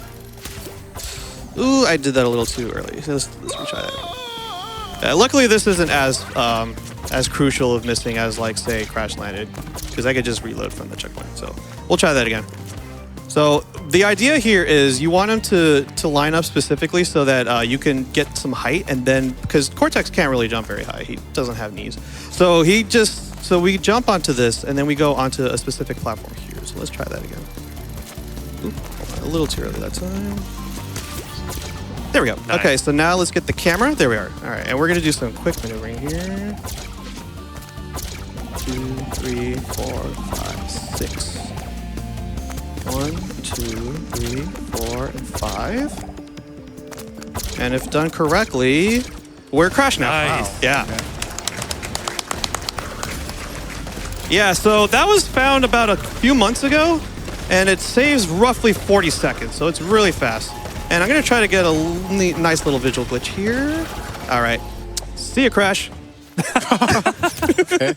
Ooh, I did that a little too early. So let's retry that. Luckily, this isn't as crucial of missing as, like, say, Crash Landed, because I could just reload from the checkpoint. So we'll try that again. So the idea here is you want him to line up specifically so that you can get some height, and then, because Cortex can't really jump very high. He doesn't have knees. So we jump onto this, and then we go onto a specific platform here. So let's try that again. Oop, a little too early that time. There we go. Nice. Okay, so now let's get the camera. There we are. All right, and we're gonna do some quick maneuvering here. 2, 3, 4, 5, 6. 1, 2, 3, 4, and 5. And if done correctly, we're Crash now. Nice. Wow. Yeah. Yeah, so that was found about a few months ago, and it saves roughly 40 seconds, so it's really fast. And I'm gonna try to get a nice little visual glitch here. All right, see you, Crash. Okay.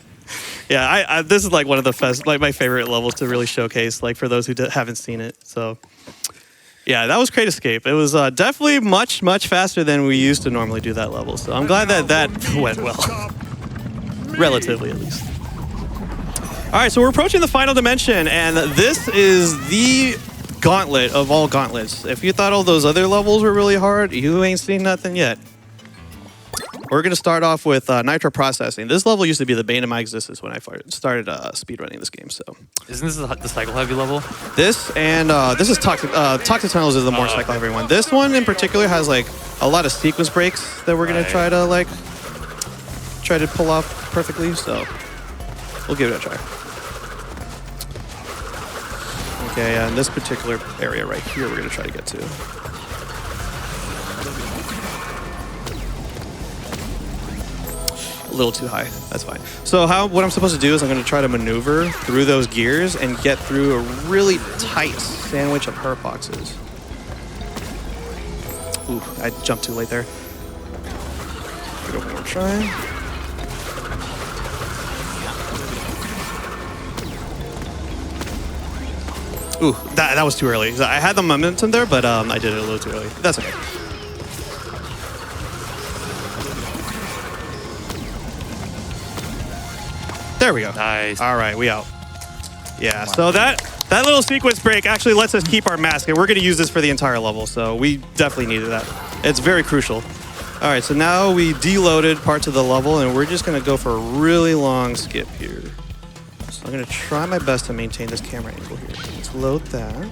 Yeah, this is like one of the my favorite levels to really showcase, like for those who haven't seen it. So, yeah, that was Crate Escape. It was definitely much faster than we used to normally do that level. So I'm glad that went well, relatively at least. All right, so we're approaching the final dimension, and this is the gauntlet of all gauntlets. If you thought all those other levels were really hard, you ain't seen nothing yet. We're going to start off with nitro processing. This level used to be the bane of my existence when I started speedrunning this game. So Isn't this the cycle heavy level? this and this is Toxic Tunnels is the more cycle heavy one. This one in particular has like a lot of sequence breaks that we're going to try to pull off perfectly. So we'll give it a try. Okay, and this particular area right here we're going to try to get to. A little too high. That's fine. So what I'm supposed to do is I'm going to try to maneuver through those gears and get through a really tight sandwich of hurt boxes. Ooh, I jumped too late there. Give it one more try. Ooh, that was too early. I had the momentum there, but I did it a little too early. That's okay. There we go. Nice. All right, we out. Yeah, so that little sequence break actually lets us keep our mask, and we're going to use this for the entire level, so we definitely needed that. It's very crucial. All right, so now we deloaded parts of the level, and we're just going to go for a really long skip here. So I'm going to try my best to maintain this camera angle here. Let's load that.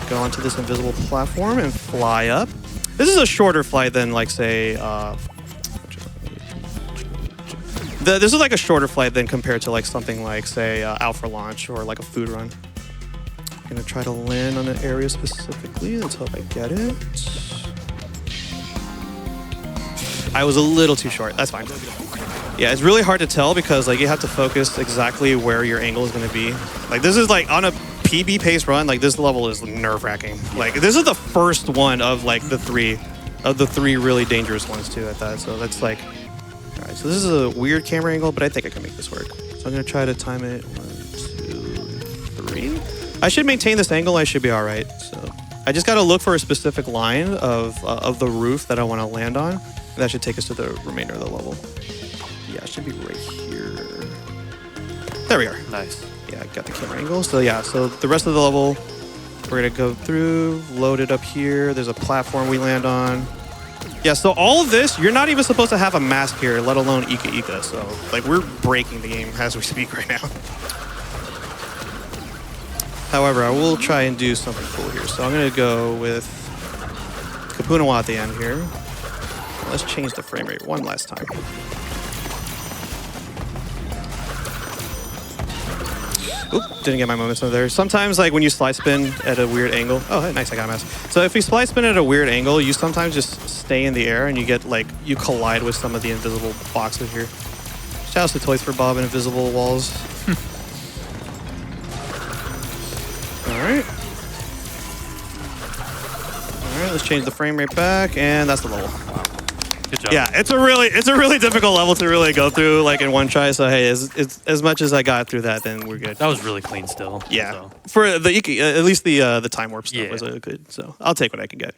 Go onto this invisible platform and fly up. This is a shorter flight than, like, say, This is like a shorter flight than compared to like something like, say, out for launch or like a food run. I'm gonna try to land on an area specifically. Let's hope I get it. I was a little too short. That's fine. Yeah, it's really hard to tell because like you have to focus exactly where your angle is gonna be. Like this is like on a PB pace run. Like this level is nerve-wracking. Like this is the first one of like the three really dangerous ones too at that. So that's like. All right, so this is a weird camera angle, but I think I can make this work. So I'm gonna try to time it. 1, 2, 3. I should maintain this angle. I should be all right. So I just gotta look for a specific line of the roof that I want to land on. That should take us to the remainder of the level. Yeah, it should be right here. There we are. Nice. Yeah, I got the camera angle. So yeah, so the rest of the level, we're gonna go through, load it up here. There's a platform we land on. Yeah, so all of this, you're not even supposed to have a mask here, let alone Ika Ika. So, like, we're breaking the game as we speak right now. However, I will try and do something cool here. So I'm going to go with Kapunawa at the end here. Let's change the frame rate one last time. Oop, didn't get my momentum there. Sometimes, like, when you slide spin at a weird angle... Oh, hey, nice, I got a mask. So if you slide spin at a weird angle, you sometimes just stay in the air and you get, like, you collide with some of the invisible boxes here. Shout out to Toys for Bob and Invisible Walls. Alright. Alright, let's change the frame rate back, and that's the level. Good job. Yeah, it's a really difficult level to really go through like in one try. So hey, as much as I got through that, then we're good. That was really clean still. Yeah, So. for the at least the time warp stuff was good. So I'll take what I can get.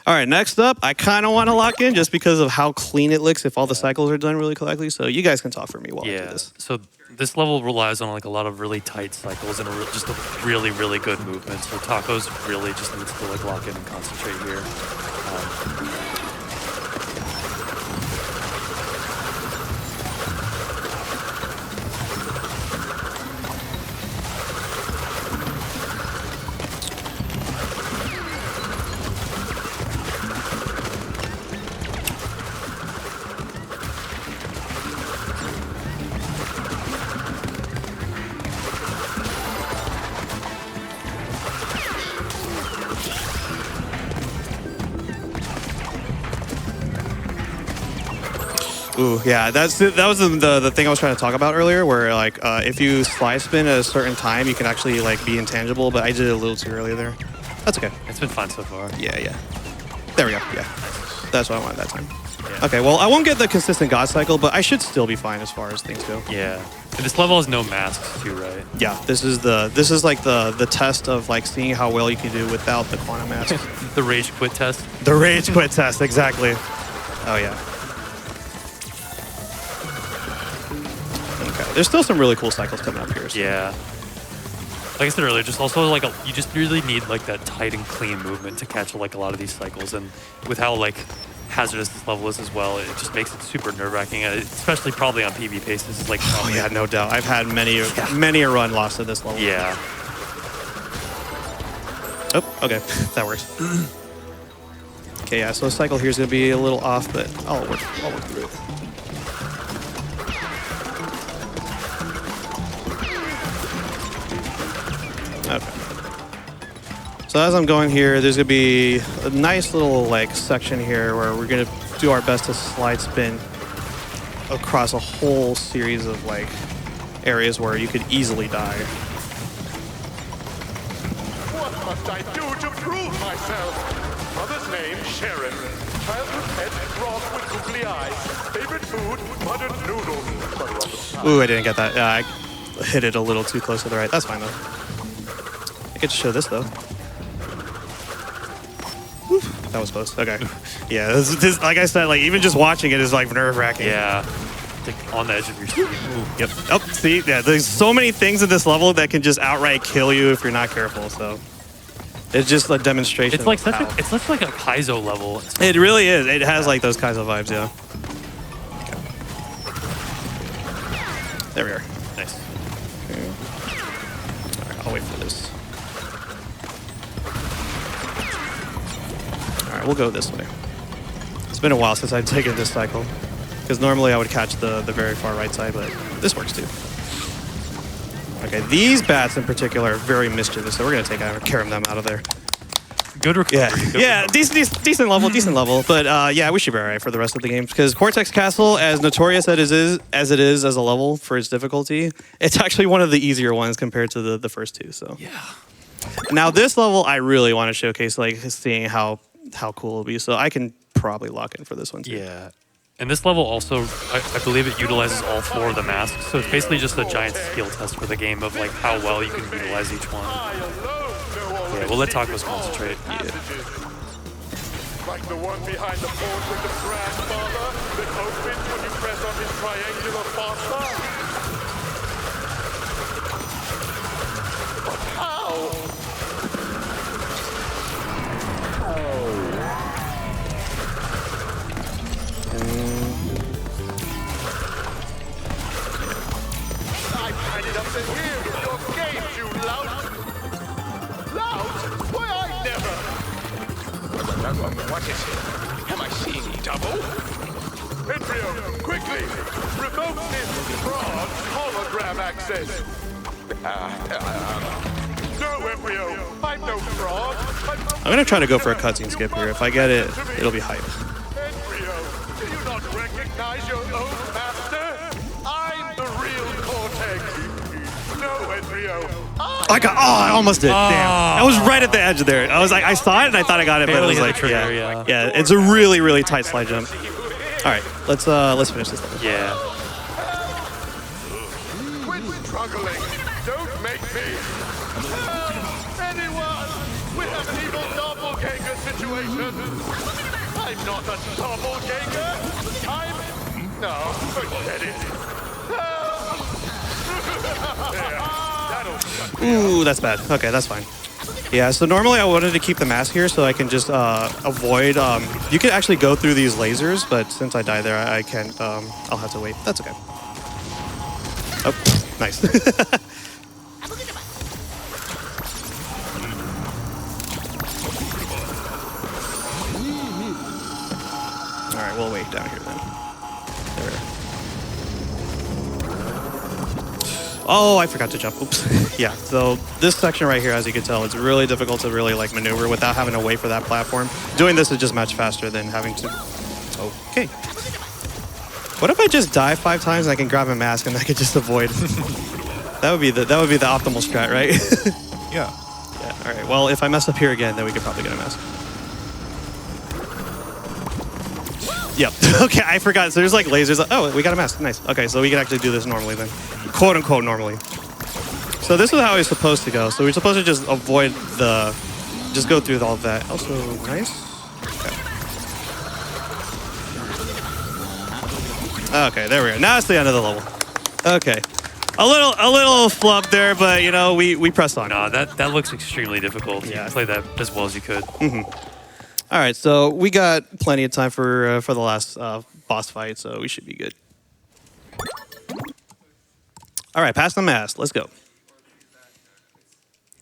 All right, next up, I kind of want to lock in just because of how clean it looks if all the cycles are done really correctly. So you guys can talk for me while I do this. So this level relies on like a lot of really tight cycles and just a really, really good movement. So Tacoz really just needs to like lock in and concentrate here. Ooh, yeah, that was the thing I was trying to talk about earlier, where like if you slide spin at a certain time, you can actually like be intangible. But I did it a little too early there. That's okay. It's been fun so far. Yeah. There we go. Yeah, that's what I wanted that time. Yeah. Okay, well, I won't get the consistent God cycle, but I should still be fine as far as things go. Yeah. And this level has no masks too, right? Yeah, this is like the test of like seeing how well you can do without the quantum mask. The rage quit test. The rage quit test, exactly. Oh yeah. Okay, there's still some really cool cycles coming up here. So. Yeah. Like I said earlier, just also like you just really need like that tight and clean movement to catch like a lot of these cycles, and with how like hazardous this level is as well, it just makes it super nerve-wracking, especially probably on PB pace. This is like oh yeah, no doubt. I've had many a run lost to this level. Yeah. Oh, okay, that works. Okay, yeah. So the cycle here is gonna be a little off, but I'll work through it. Okay. So as I'm going here, there's gonna be a nice little like section here where we're gonna do our best to slide spin across a whole series of like areas where you could easily die. What must I do to prove myself? Mother's name, Sharon. Childhood pet, broth with googly eyes. Favorite food, buttered noodles. Butter on the side. Ooh, I didn't get that. I hit it a little too close to the right. That's fine though. I get to show this though. Whew, that was close. Okay. Yeah, this, like I said, like even just watching it is like nerve-wracking. Yeah. Like on the edge of your seat. Yep. Oh, see, yeah, there's so many things in this level that can just outright kill you if you're not careful. So it's just a demonstration. It's like of how. it's such like a Kaizo level. It really is. It has like those kinds of vibes, yeah. Okay. There we are. Nice. Okay. All right, I'll wait for this. All right, we'll go this way. It's been a while since I've taken this cycle. because normally I would catch the very far right side, but this works too. Okay, these bats in particular are very mischievous, so we're gonna carry them out of there. Good recovery. Yeah, Good yeah, recovery. decent level, but yeah, we should be alright for the rest of the game because Cortex Castle, as notorious as it is as a level for its difficulty, it's actually one of the easier ones compared to the first two. So Yeah. now this level, I really want to showcase like seeing how cool it'll be. So I can probably lock in for this one too. Yeah. And this level also, I believe it utilizes all 4 of the masks. So it's basically just a giant skill test for the game of like how well you can utilize each one. Yeah, we'll let Tacoz concentrate. Yeah. Like the one behind the port with the grandfather that opens when you press on his triangular pasta. But how? I padded up the hill with your games, you lout! Lout? Why, I never! What is it? Am I seeing double? Embryo, quickly! Revoke this fraud hologram access! No, Embryo! I'm no fraud! I'm gonna try to go for a cutscene skip here. If I get it, it'll be hype. Embryo, do you not recognize your own master? I'm the real Cortex! No, Embryo! I almost did. Damn. I was right at the edge there. I saw it and I thought I got it, but it Barely was hit like, the trigger, yeah. yeah, it's a really, really tight slide jump. All right, let's finish this level. Yeah. Quit struggling! Don't make me! Help! Anyone! We have an evil doppelganger situation! I'm not a doppelganger! No, forget it! That'll Ooh, that's bad. Okay, that's fine. Yeah, so normally I wanted to keep the mask here so I can just avoid... you can actually go through these lasers, but since I died there, I can't... I'll have to wait. That's okay. Oh, nice. All right, we'll wait down here then. There we go. Oh, I forgot to jump. Oops. Yeah, so this section right here, as you can tell, it's really difficult to really like maneuver without having to wait for that platform. Doing this is just much faster than having to... Okay. What if I just die 5 times and I can grab a mask and I could just avoid? That would be the optimal strat, right? Yeah. Yeah, all right. Well, if I mess up here again, then we could probably get a mask. Yep. Okay, I forgot. So there's like lasers. Oh, we got a mask. Nice. Okay, so we can actually do this normally then. Quote unquote normally. So this is how it's supposed to go. So we're supposed to just avoid the... Just go through all of that. Also, nice. Okay, there we go. Now it's the end of the level. Okay. A little flub there, but you know, we pressed on. No, that looks extremely difficult. Yeah. You played that as well as you could. All right, so we got plenty of time for the last boss fight, so we should be good. All right, pass the mask. Let's go.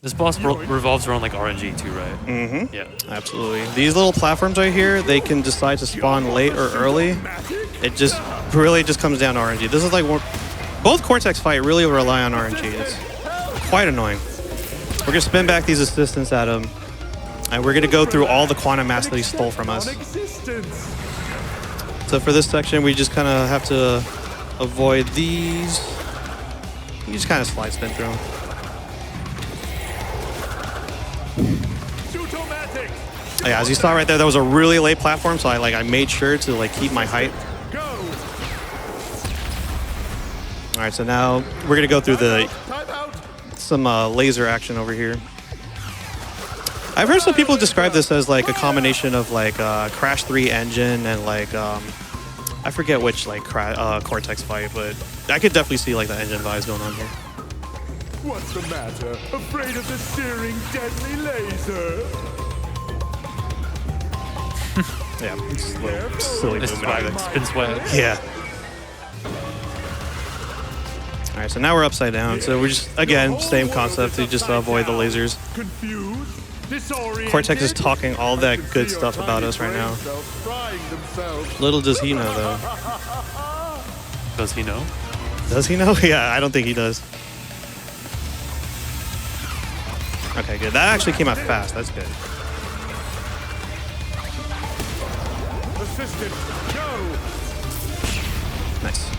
This boss revolves around like RNG too, right? Mm-hmm. Yeah. Absolutely. These little platforms right here, they can decide to spawn late or early. It just really just comes down to RNG. This is like both Cortex fight really rely on RNG. It's quite annoying. We're gonna spin back these assistants at him, and we're gonna go through all the quantum masks that he stole from us. So for this section, we just kind of have to avoid these. You just kind of slide spin through them. Yeah, as you saw right there, that was a really late platform, so I made sure to like keep my height. All right, so now we're gonna go through some laser action over here. I've heard some people describe this as like a combination of like Crash 3 engine and like I forget which like Cortex fight, but I could definitely see like the engine vibes going on here. What's the matter? Afraid of the searing, deadly laser? Yeah, it's a little silly This movement. is why spin sweat. Yeah. All right, so now we're upside down. So we're just, again, same concept. You just avoid the lasers. Confused? Cortex is talking all that good stuff about us right now. Little does he know, though. Does he know? Does he know? Yeah, I don't think he does. Okay, good. That actually came out fast. That's good. Nice.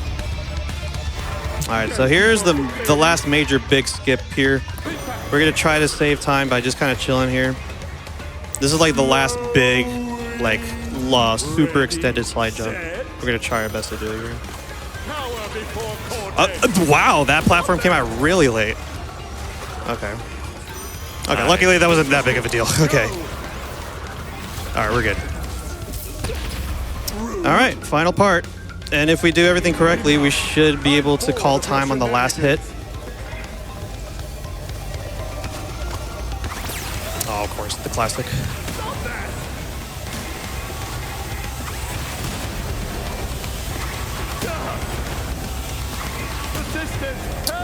All right, so here's the last major big skip here. We're gonna try to save time by just kind of chilling here. This is like the last big, like, super extended slide jump. We're gonna try our best to do it here. Wow, that platform came out really late. Okay. Okay, luckily that wasn't that big of a deal. Okay. All right, we're good. All right, final part. And if we do everything correctly, we should be able to call time on the last hit. Oh, of course, the classic.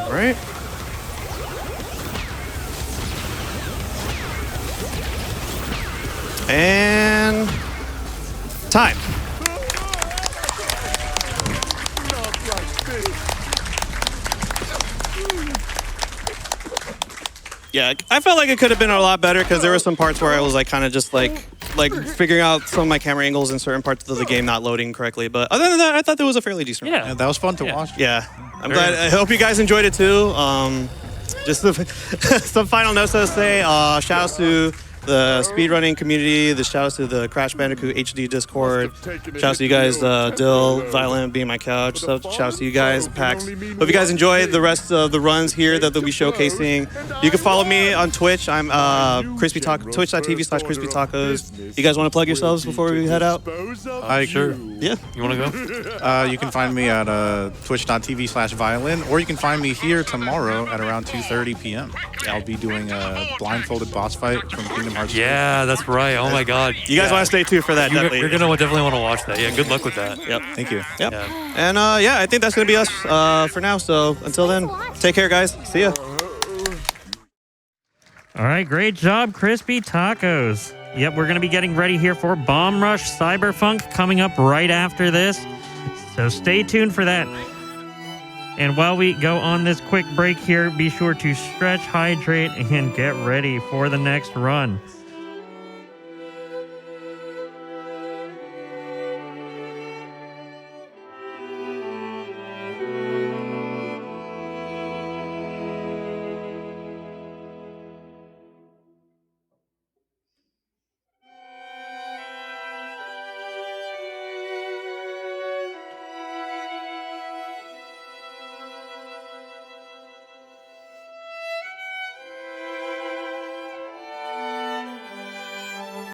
All right. And time. Yeah, I felt like it could have been a lot better because there were some parts where I was like kind of just like figuring out some of my camera angles in certain parts of the game not loading correctly. But other than that, I thought that was a fairly decent Yeah. Yeah, that was fun to watch. Yeah, I'm glad. I hope you guys enjoyed it too. Just some final notes to say. Shout outs to the speedrunning community. The shout outs to the Crash Bandicoot HD Discord. Shout outs to you guys, Dill, Violin, Being My Couch. So shout outs to you guys, PAX. Hope you guys enjoy the rest of the runs here that they'll be showcasing. You can follow me on Twitch. I'm Crispy Taco, twitch.tv/Crispy Tacos. You guys want to plug yourselves before we head out? Sure. Yeah. You want to go? You can find me at twitch.tv/violin, or you can find me here tomorrow at around 2:30 p.m. I'll be doing a blindfolded boss fight from Kingdom Hearts. Yeah, that's right. Oh my God. You guys want to stay tuned for that? You're definitely. gonna definitely want to watch that. Yeah, good luck with that. Yep. Thank you. Yep. Yeah. And yeah, I think that's gonna be us for now. So until then, take care, guys. See ya. All right, great job, Crispy Tacos. Yep, we're going to be getting ready here for Bomb Rush Cyberpunk coming up right after this. So stay tuned for that. And while we go on this quick break here, be sure to stretch, hydrate, and get ready for the next run.